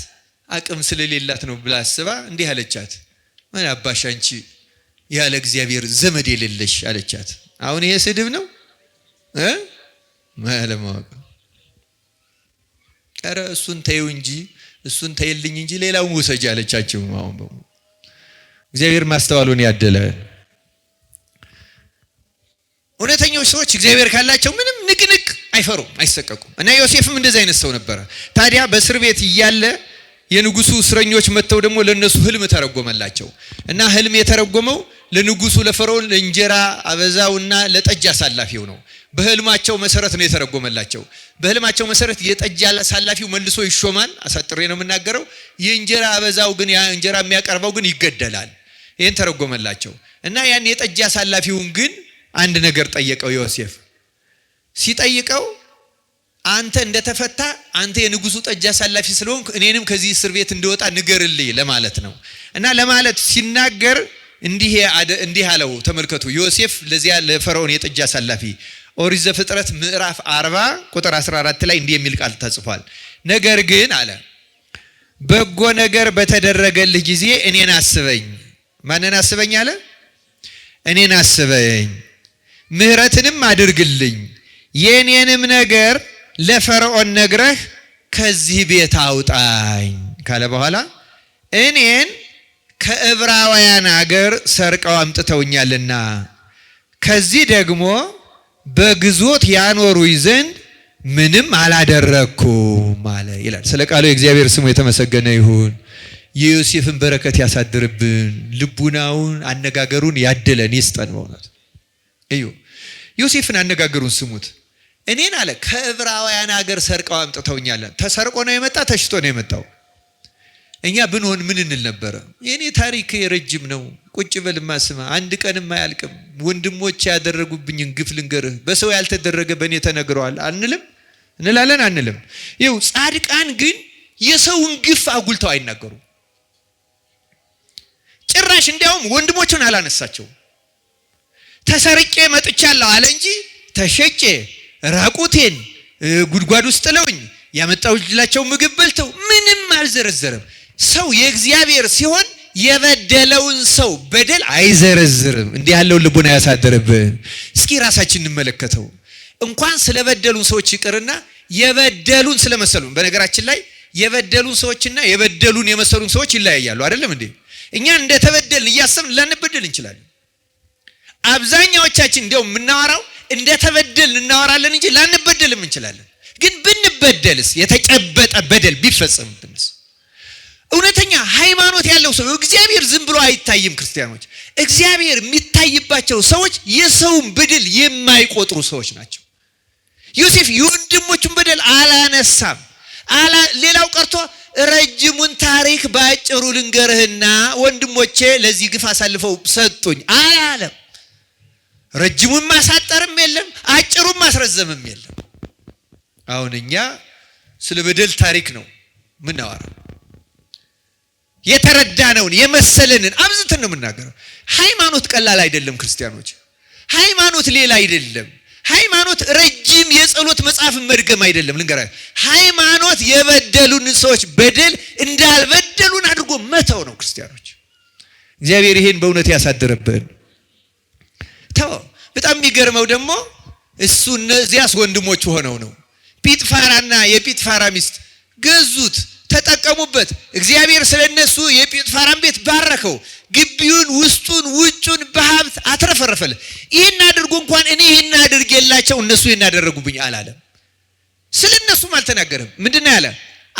አቅም ስለሌላት ነው ብላ አስባ እንዲህ አለቻት፣ ምን አባሽ አንቺ ያለ እግዚአብሔር ዘመድ የሌለሽ አለቻት። አሁን ይሄ ስድብ ነው ማለማወቅ። ኧረ እሱን ተይው እንጂ እሱን ተይልኝ እንጂ ሌላውን ውሰጂ አለቻቸው። አሁን እግዚአብሔር ማስተዋሉን ያደለ። እውነተኞች ሰዎች እግዚአብሔር ካላቸው ምንም ንቅንቅ አይፈሩም፣ አይሰቀቁም። እና ዮሴፍም እንደዚህ አይነት ሰው ነበረ። ታዲያ በእስር ቤት እያለ የንጉሱ እስረኞች መጥተው ደግሞ ለነሱ ህልም ተረጎመላቸው። እና ህልም የተረጎመው ለንጉሱ ለፈርዖን ለእንጀራ አበዛውና ለጠጅ አሳላፊው ነው። በህልማቸው መሰረት ነው የተረጎመላቸው። በህልማቸው መሰረት የጠጅ አሳላፊው መልሶ ይሾማል። አሳጥሬ ነው የምናገረው። የእንጀራ አበዛው ግን ያ እንጀራ የሚያቀርበው ግን ይገደላል። ይሄን ተረጎመላቸው። እና ያን የጠጅ አሳላፊውን ግን አንድ ነገር ጠየቀው ዮሴፍ። ሲጠይቀው አንተ እንደተፈታ አንተ የንጉሱ ጠጅ አሳላፊ ስለሆንክ እኔንም ከዚህ እስር ቤት እንደወጣ ንገርልኝ ለማለት ነው። እና ለማለት ሲናገር እንዲህ አለው። ተመልከቱ ዮሴፍ ለዚያ ለፈርዖን የጠጅ አሳላፊ ኦሪት ዘፍጥረት ምዕራፍ 40 ቁጥር 14 ላይ እንዲህ የሚል ቃል ተጽፏል። ነገር ግን አለ በጎ ነገር በተደረገልህ ጊዜ እኔን አስበኝ። ማንን አስበኝ አለ? እኔን አስበኝ፣ ምህረትንም አድርግልኝ፣ የኔንም ነገር ለፈርዖን ነግረህ ከዚህ ቤት አውጣኝ ካለ በኋላ እኔን ከዕብራውያን አገር ሰርቀው አምጥተውኛልና ከዚህ ደግሞ በግዞት ያኖሩኝ ዘንድ ምንም አላደረኩም አለ ይላል። ስለ ቃሉ የእግዚአብሔር ስሙ የተመሰገነ ይሁን። የዮሴፍን በረከት ያሳድርብን፣ ልቡናውን አነጋገሩን ያድለን ይስጠን። በእውነት እዩ፣ ዮሴፍን አነጋገሩን ስሙት። እኔን አለ ከዕብራውያን ሀገር ሰርቀው አምጥተውኛል። ተሰርቆ ነው የመጣ? ተሽጦ ነው የመጣው? እኛ ብንሆን ምን እንል ነበረ? የኔ ታሪክ ረጅም ነው፣ ቁጭ በልማ ስማ፣ አንድ ቀንም አያልቅም። ወንድሞች ያደረጉብኝን ግፍ ልንገርህ፣ በሰው ያልተደረገ በእኔ ተነግረዋል አንልም? እንላለን አንልም? ይኸው ጻድቃን ግን የሰውን ግፍ አጉልተው አይናገሩም። ጭራሽ እንዲያውም ወንድሞቹን አላነሳቸው። ተሰርቄ መጥቻለሁ አለ እንጂ ተሸጬ ራቁቴን ጉድጓድ ውስጥ ጥለውኝ ያመጣሁላቸው ምግብ በልተው ምንም አልዘረዘረም። ሰው የእግዚአብሔር ሲሆን የበደለውን ሰው በደል አይዘረዝርም። እንዲህ ያለውን ልቡና ያሳደረብን። እስኪ ራሳችን እንመለከተው። እንኳን ስለበደሉን ሰዎች ይቅርና የበደሉን ስለመሰሉን። በነገራችን ላይ የበደሉን ሰዎችና የበደሉን የመሰሉን ሰዎች ይለያያሉ። አይደለም እንዴ? እኛ እንደተበደልን እያሰብን ላንበደል እንችላለን። አብዛኛዎቻችን እንዲያው የምናወራው እንደተበደልን እናወራለን እንጂ ላንበደልም እንችላለን። ግን ብንበደልስ፣ የተጨበጠ በደል ቢፈጸምብንስ? እውነተኛ ሃይማኖት ያለው ሰው እግዚአብሔር ዝም ብሎ አይታይም። ክርስቲያኖች እግዚአብሔር የሚታይባቸው ሰዎች የሰውን በደል የማይቆጥሩ ሰዎች ናቸው። ዮሴፍ የወንድሞቹን በደል አላነሳም። ሌላው ቀርቶ ረጅሙን ታሪክ በአጭሩ ልንገርህና ወንድሞቼ ለዚህ ግፍ አሳልፈው ሰጡኝ አላለም። ረጅሙን ማሳጠርም የለም፣ አጭሩን ማስረዘምም የለም። አሁን እኛ ስለ በደል ታሪክ ነው ምናወራው። የተረዳነውን የመሰለንን አብዝተን ነው የምናገረው። ሃይማኖት ቀላል አይደለም ክርስቲያኖች። ሃይማኖት ሌላ አይደለም። ሃይማኖት ረጅም የጸሎት መጽሐፍ መድገም አይደለም። ልንገራችሁ፣ ሃይማኖት የበደሉን ሰዎች በደል እንዳልበደሉን አድርጎ መተው ነው። ክርስቲያኖች እግዚአብሔር ይሄን በእውነት ያሳደረብን። በጣም የሚገርመው ደግሞ እሱ እነዚያስ ወንድሞቹ ሆነው ነው። ጲጥፋራና የጲጥፋራ ሚስት ገዙት፣ ተጠቀሙበት። እግዚአብሔር ስለነሱ የጲጥፋራን ቤት ባረከው። ግቢውን፣ ውስጡን፣ ውጩን በሀብት አትረፈረፈለ። ይህን አድርጎ እንኳን እኔ ይህን አድርጌላቸው እነሱ ይህን አደረጉብኝ አላለም። ስለነሱም አልተናገረም። ምንድን ነው ያለ?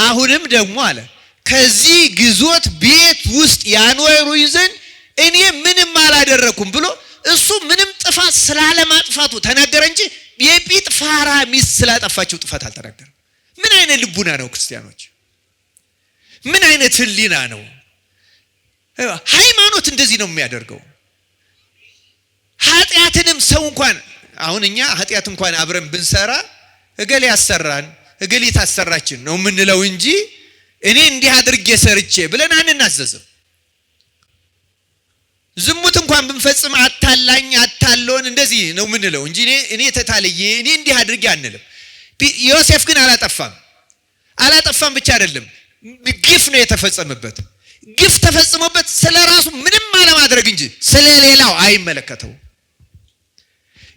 አሁንም ደግሞ አለ ከዚህ ግዞት ቤት ውስጥ ያኖሩኝ ዘንድ እኔ ምንም አላደረኩም ብሎ እሱ ምንም ጥፋት ስላለማጥፋቱ ተናገረ እንጂ የጲጥፋራ ሚስት ስላጠፋቸው ጥፋት አልተናገረም። ምን አይነት ልቡና ነው ክርስቲያኖች? ምን አይነት ህሊና ነው? ሃይማኖት እንደዚህ ነው የሚያደርገው። ኃጢአትንም ሰው እንኳን አሁን እኛ ኃጢአት እንኳን አብረን ብንሰራ እገሌ ያሰራን እገሌ ታሰራችን ነው የምንለው እንጂ እኔ እንዲህ አድርጌ ሰርቼ ብለን አንናዘዝም። ዝሙት እንኳን ብንፈጽም አታላኝ አታሎን እንደዚህ ነው የምንለው እንጂ እኔ ተታልዬ እኔ እንዲህ አድርጌ አንልም። ዮሴፍ ግን አላጠፋም ብቻ አይደለም፣ ግፍ ነው የተፈጸመበት። ግፍ ተፈጽሞበት ስለራሱ ምንም አለማድረግ እንጂ ስለሌላው አይመለከተው።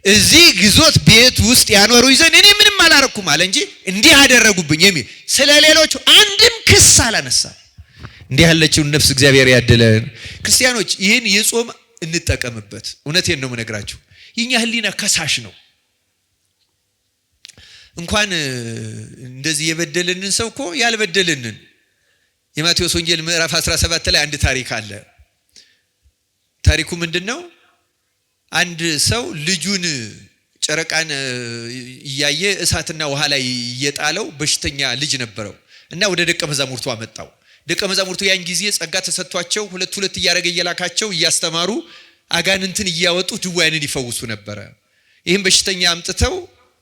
እዚህ ግዞት ቤት ውስጥ ያኖሩኝ ዘንድ እኔ ምንም አላረኩም አለ እንጂ እንዲህ አደረጉብኝ የሚል ስለሌሎቹ አንድም ክስ አላነሳም። እንዲህ ያለችውን ነፍስ እግዚአብሔር ያድለን። ክርስቲያኖች ይህን የጾም እንጠቀምበት። እውነቴን ነው የምነግራችሁ። የኛ ህሊና ከሳሽ ነው። እንኳን እንደዚህ የበደልንን ሰው እኮ ያልበደልንን የማቴዎስ ወንጌል ምዕራፍ 17 ላይ አንድ ታሪክ አለ። ታሪኩ ምንድነው? አንድ ሰው ልጁን ጨረቃን እያየ እሳትና ውሃ ላይ እየጣለው በሽተኛ ልጅ ነበረው እና ወደ ደቀ መዛሙርቱ አመጣው። ደቀ መዛሙርቱ ያን ጊዜ ጸጋ ተሰጥቷቸው ሁለት እያረገ እየላካቸው እያስተማሩ አጋንንትን እያወጡ ድውያንን ይፈውሱ ነበረ። ይህም በሽተኛ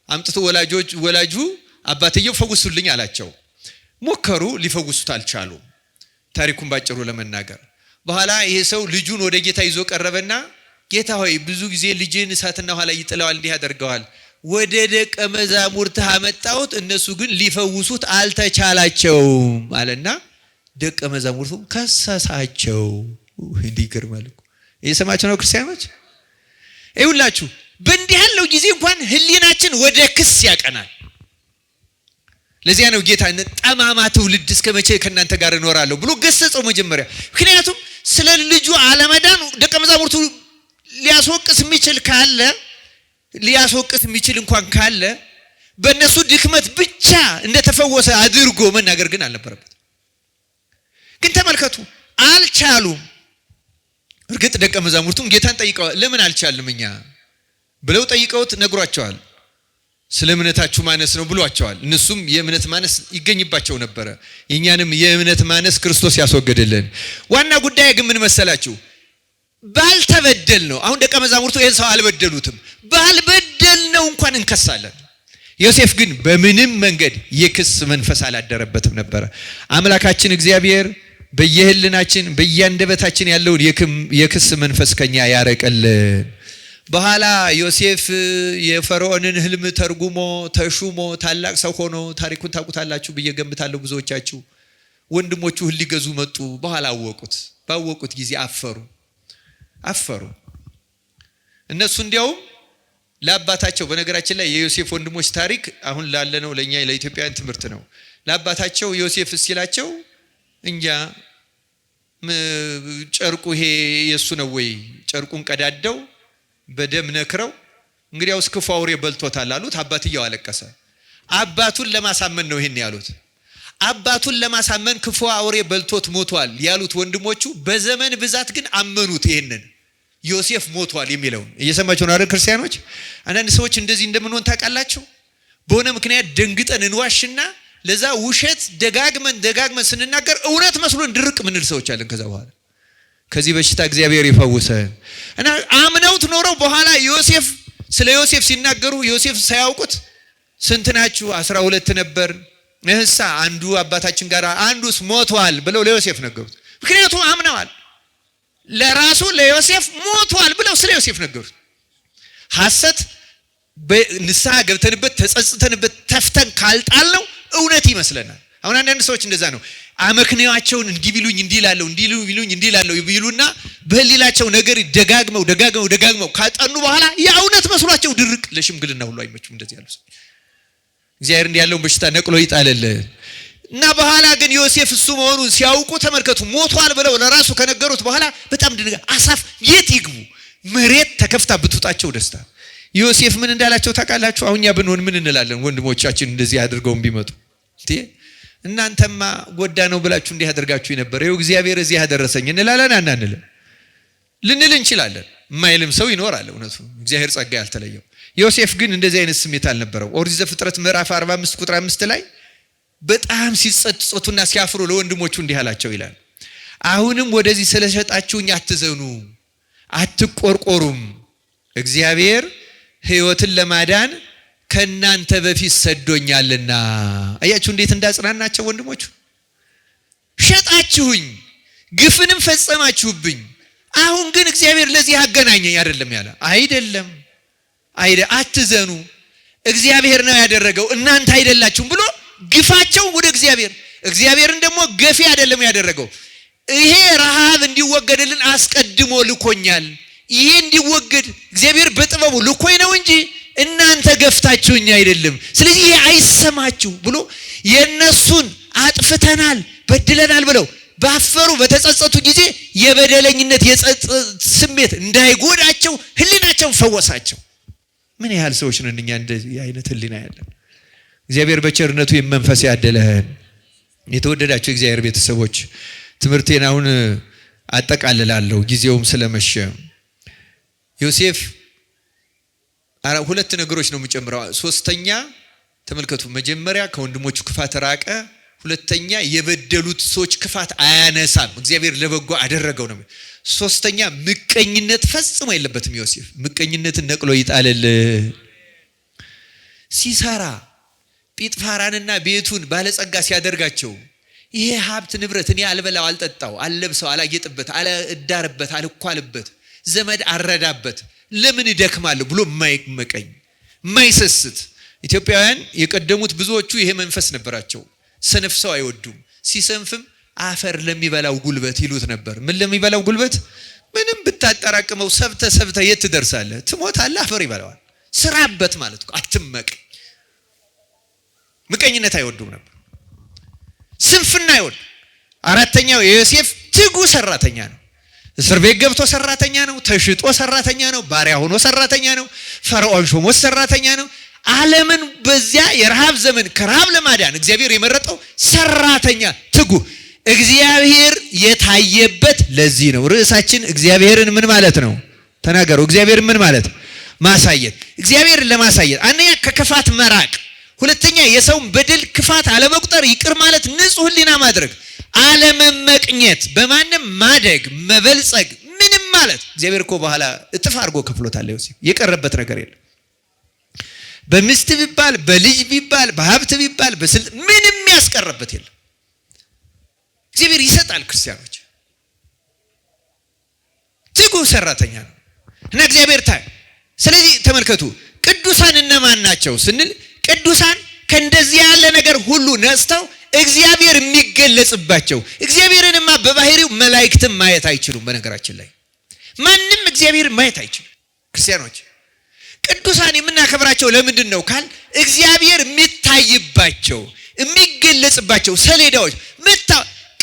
አምጥቶ ወላጁ አባትየው ፈውሱልኝ አላቸው። ሞከሩ፣ ሊፈውሱት አልቻሉም። ታሪኩን ባጭሩ ለመናገር በኋላ ይሄ ሰው ልጁን ወደ ጌታ ይዞ ቀረበና ጌታ ሆይ ብዙ ጊዜ ልጅን እሳትና ውሃ ላይ ይጥለዋል፣ እንዲህ ያደርገዋል። ወደ ደቀ መዛሙርትህ አመጣሁት፣ እነሱ ግን ሊፈውሱት አልተቻላቸውም አለና ደቀ መዛሙርቱ ከሰሳቸው። እንዲገርማል እኮ እየሰማችሁ ነው ክርስቲያኖች? ይኸውላችሁ በእንዲህ ያለው ጊዜ እንኳን ህሊናችን ወደ ክስ ያቀናል። ለዚያ ነው ጌታ ጠማማ ትውልድ እስከ መቼ ከእናንተ ጋር እኖራለሁ ብሎ ገሰጸው መጀመሪያ። ምክንያቱም ስለ ልጁ አለመዳን ደቀ መዛሙርቱ ሊያስወቅስ የሚችል እንኳን ካለ በእነሱ ድክመት ብቻ እንደተፈወሰ አድርጎ መናገር ግን አልነበረበት። ግን ተመልከቱ አልቻሉም። እርግጥ ደቀ መዛሙርቱም ጌታን ጠይቀዋል። ለምን አልቻልም እኛ ብለው ጠይቀውት ነግሯቸዋል። ስለ እምነታችሁ ማነስ ነው ብሏቸዋል። እነሱም የእምነት ማነስ ይገኝባቸው ነበረ። የኛንም የእምነት ማነስ ክርስቶስ ያስወገደልን። ዋና ጉዳይ ግን ምን መሰላችሁ? ባልተበደል ነው። አሁን ደቀ መዛሙርቱ ይሄን ሰው አልበደሉትም። ባልበደል ነው እንኳን እንከሳለን። ዮሴፍ ግን በምንም መንገድ የክስ መንፈስ አላደረበትም ነበረ። አምላካችን እግዚአብሔር በየህልናችን በየአንደበታችን ያለውን የክስ መንፈስ ከኛ ያረቀልን። በኋላ ዮሴፍ የፈርዖንን ህልም ተርጉሞ ተሹሞ ታላቅ ሰው ሆኖ ታሪኩን ታውቁታላችሁ ብዬ ገምታለሁ። ብዙዎቻችሁ ወንድሞቹ እህል ሊገዙ መጡ። በኋላ ባወቁት ጊዜ አፈሩ። እነሱ እንዲያውም ለአባታቸው፣ በነገራችን ላይ የዮሴፍ ወንድሞች ታሪክ አሁን ላለነው ለኛ ለኢትዮጵያውያን ትምህርት ነው። ለአባታቸው ዮሴፍ ሲላቸው እንጃ ጨርቁ ይሄ የሱ ነው ወይ? ጨርቁን ቀዳደው በደም ነክረው እንግዲያውስ ክፉ አውሬ በልቶታል አሉት። አባትየው አለቀሰ። አባቱን ለማሳመን ነው ይሄን ያሉት። አባቱን ለማሳመን ክፉ አውሬ በልቶት ሞቷል ያሉት ወንድሞቹ በዘመን ብዛት ግን አመኑት። ይሄንን ዮሴፍ ሞቷል የሚለውን እየሰማችሁ ነው አይደል ክርስቲያኖች? አንዳንድ ሰዎች እንደዚህ እንደምንሆን ታውቃላችሁ። በሆነ ምክንያት ደንግጠን እንዋሽና ለዛ ውሸት ደጋግመን ስንናገር እውነት መስሎን ድርቅ ምንል ሰዎች አለን። ከዚህ በሽታ እግዚአብሔር ይፈውሰን። እና አምነውት ኖረው በኋላ ስለ ዮሴፍ ሲናገሩ ዮሴፍ ሳያውቁት ስንት ናችሁ? 12 ነበር። እህሳ አንዱ አባታችን ጋር አንዱስ ሞቷል ብለው ለዮሴፍ ነገሩት። ምክንያቱም አምነዋል። ለራሱ ለዮሴፍ ሞቷል ብለው ስለ ዮሴፍ ነገሩት። ሐሰት በንስሐ ገብተንበት ተጸጽተንበት ተፍተን ካልጣልነው እውነት ይመስለናል። አሁን አንዳንድ ሰዎች እንደዛ ነው። አመክንያቸውን እንዲቢሉኝ እንዲላለው ይሉና በህሊላቸው ነገር ደጋግመው ካጠኑ በኋላ የእውነት መስሏቸው ድርቅ ለሽምግልና ሁሉ አይመቹም። እንደዚህ ያሉ ሰዎች እግዚአብሔር እንዲህ ያለውን በሽታ ነቅሎ ይጣልልን። እና በኋላ ግን ዮሴፍ እሱ መሆኑን ሲያውቁ ተመልከቱ፣ ሞቷል ብለው ለራሱ ከነገሩት በኋላ በጣም አሳፍ የት ይግቡ? መሬት ተከፍታ ብትውጣቸው ደስታ። ዮሴፍ ምን እንዳላቸው ታውቃላችሁ? አሁን ያ ብንሆን ምን እንላለን? ወንድሞቻችን እንደዚህ አድርገው ቢመጡ እናንተማ ጎዳ ነው ብላችሁ እንዲህ አድርጋችሁ ነበር፣ ይኸው እግዚአብሔር እዚህ ያደረሰኝ እንላለን አንልም? ልንል እንችላለን። የማይልም ሰው ይኖራል። እውነቱ እግዚአብሔር ጸጋ ያልተለየው። ዮሴፍ ግን እንደዚህ አይነት ስሜት አልነበረው። ኦሪት ዘፍጥረት ምዕራፍ 45 ቁጥር 5 ላይ በጣም ሲጸጸቱና ሲያፍሩ ለወንድሞቹ እንዲህ አላቸው ይላል፣ አሁንም ወደዚህ ስለሸጣችሁኝ አትዘኑ፣ አትቆርቆሩም። እግዚአብሔር ሕይወትን ለማዳን ከናንተ በፊት ሰዶኛልና። አያችሁ እንዴት እንዳጽናናቸው ወንድሞቹ። ሸጣችሁኝ፣ ግፍንም ፈጸማችሁብኝ፣ አሁን ግን እግዚአብሔር ለዚህ አገናኘኝ አይደለም ያለ። አይደለም አትዘኑ፣ እግዚአብሔር ነው ያደረገው እናንተ አይደላችሁም ብሎ ግፋቸው ወደ እግዚአብሔርን ደግሞ ገፊ አይደለም ያደረገው። ይሄ ረሃብ እንዲወገድልን አስቀድሞ ልኮኛል። ይሄ እንዲወገድ እግዚአብሔር በጥበቡ ልኮኝ ነው እንጂ እናንተ ገፍታችሁኝ አይደለም። ስለዚህ ይሄ አይሰማችሁ ብሎ የነሱን አጥፍተናል በድለናል ብለው ባፈሩ በተጸጸቱ ጊዜ የበደለኝነት የጸጸት ስሜት እንዳይጎዳቸው ህሊናቸውን ፈወሳቸው። ምን ያህል ሰዎች ነን እኛ እንደዚህ አይነት ህሊና ያለን? እግዚአብሔር በቸርነቱ የመንፈስ ያደለህን። የተወደዳችሁ እግዚአብሔር ቤተሰቦች ትምህርቴን አሁን አጠቃልላለሁ ጊዜውም ስለመሸ። ዮሴፍ ሁለት ነገሮች ነው የምጨምረው። ሶስተኛ ተመልከቱ፣ መጀመሪያ ከወንድሞቹ ክፋት ራቀ። ሁለተኛ የበደሉት ሰዎች ክፋት አያነሳም፣ እግዚአብሔር ለበጎ አደረገው ነው። ሶስተኛ ምቀኝነት ፈጽሞ የለበትም ዮሴፍ። ምቀኝነትን ነቅሎ ይጣልል። ሲሰራ ጲጥፋራንና ቤቱን ባለጸጋ ሲያደርጋቸው ይሄ ሀብት ንብረት እኔ አልበላው አልጠጣው አልለብሰው አላጌጥበት አልዳርበት አልኳልበት ዘመድ አረዳበት ለምን እደክማለሁ ብሎ የማይመቀኝ የማይሰስት። ኢትዮጵያውያን የቀደሙት ብዙዎቹ ይሄ መንፈስ ነበራቸው። ሰነፍ ሰው አይወዱም። ሲሰንፍም አፈር ለሚበላው ጉልበት ይሉት ነበር። ምን ለሚበላው ጉልበት? ምንም ብታጠራቅመው ሰብተ የት ትደርሳለህ? ትሞታለህ፣ አፈር ይበላዋል። ስራበት ማለት ነው። አትመቅ። ምቀኝነት አይወዱም ነበር። ስንፍና አይወዱ። አራተኛው የዮሴፍ ትጉ ሰራተኛ ነው። እስር ቤት ገብቶ ሰራተኛ ነው። ተሽጦ ሰራተኛ ነው። ባሪያ ሆኖ ሰራተኛ ነው። ፈርዖን ሾሞት ሰራተኛ ነው። ዓለምን በዚያ የረሃብ ዘመን ከረሃብ ለማዳን እግዚአብሔር የመረጠው ሰራተኛ ትጉ። እግዚአብሔር የታየበት ለዚህ ነው። ርዕሳችን እግዚአብሔርን ምን ማለት ነው? ተናገሩ። እግዚአብሔርን ምን ማለት? ማሳየት። እግዚአብሔርን ለማሳየት አንደኛ ከክፋት መራቅ፣ ሁለተኛ የሰውን በደል ክፋት አለመቁጠር፣ ይቅር ማለት፣ ንጹህ ሕሊና ማድረግ፣ አለመመቅኘት፣ በማንም ማደግ መበልጸግ፣ ምንም ማለት እግዚአብሔር እኮ በኋላ እጥፍ አድርጎ ከፍሎታል። ዮሴፍ የቀረበት ነገር የለም። በሚስት ቢባል በልጅ ቢባል በሀብት ቢባል ምንም ያስቀረበት የለም። እግዚአብሔር ይሰጣል። ክርስቲያኖች ትጉ ሰራተኛ ነው እና እግዚአብሔር ስለዚህ ተመልከቱ፣ ቅዱሳን እነማን ናቸው ስንል ቅዱሳን ከእንደዚህ ያለ ነገር ሁሉ ነጽተው እግዚአብሔር የሚገለጽባቸው። እግዚአብሔርንማ በባህሪው መላእክትም ማየት አይችሉም። በነገራችን ላይ ማንም እግዚአብሔር ማየት አይችልም። ክርስቲያኖች ቅዱሳን የምናከብራቸው ለምንድን ነው ካል እግዚአብሔር የሚታይባቸው የሚገለጽባቸው ሰሌዳዎች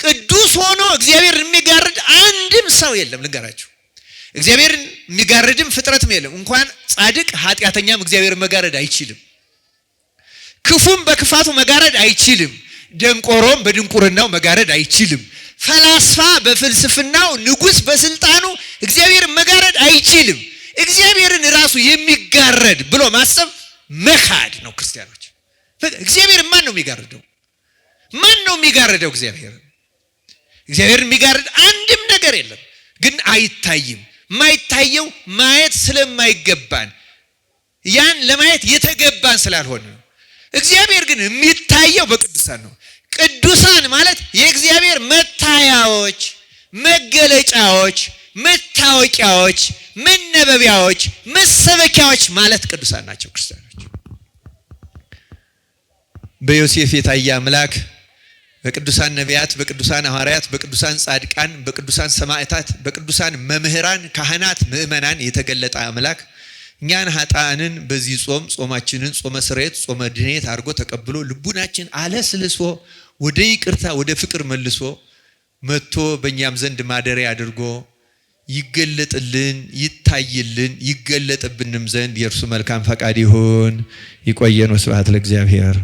ቅዱስ ሆኖ እግዚአብሔርን የሚጋርድ አንድም ሰው የለም። ልንገራችሁ፣ እግዚአብሔርን የሚጋርድም ፍጥረትም የለም። እንኳን ጻድቅ ኃጢአተኛም እግዚአብሔርን መጋረድ አይችልም። ክፉም በክፋቱ መጋረድ አይችልም። ደንቆሮም በድንቁርናው መጋረድ አይችልም። ፈላስፋ በፍልስፍናው፣ ንጉሥ በስልጣኑ እግዚአብሔርን መጋረድ አይችልም። እግዚአብሔርን ራሱ የሚጋረድ ብሎ ማሰብ መካድ ነው። ክርስቲያኖች እግዚአብሔርን ማን ነው የሚጋርደው? ማን ነው የሚጋርደው? እግዚአብሔርን የሚጋርድ አንድም ነገር የለም። ግን አይታይም። ማይታየው ማየት ስለማይገባን ያን ለማየት የተገባን ስላልሆነ ነው። እግዚአብሔር ግን የሚታየው በቅዱሳን ነው። ቅዱሳን ማለት የእግዚአብሔር መታያዎች፣ መገለጫዎች፣ መታወቂያዎች፣ መነበቢያዎች፣ መሰበኪያዎች ማለት ቅዱሳን ናቸው። ክርስቲያኖች በዮሴፍ የታየ አምላክ በቅዱሳን ነቢያት፣ በቅዱሳን ሐዋርያት፣ በቅዱሳን ጻድቃን፣ በቅዱሳን ሰማዕታት፣ በቅዱሳን መምህራን፣ ካህናት፣ ምእመናን የተገለጠ አምላክ እኛን ኃጥአንን በዚህ ጾማችንን ጾመ ስርየት ጾመ ድኅነት አድርጎ ተቀብሎ ልቡናችን አለስልሶ ወደ ይቅርታ ወደ ፍቅር መልሶ መጥቶ በእኛም ዘንድ ማደሪያ አድርጎ ይገለጥልን፣ ይታይልን፣ ይገለጥብንም ዘንድ የእርሱ መልካም ፈቃድ ይሁን። ይቆየን። ወስብሐት ለእግዚአብሔር።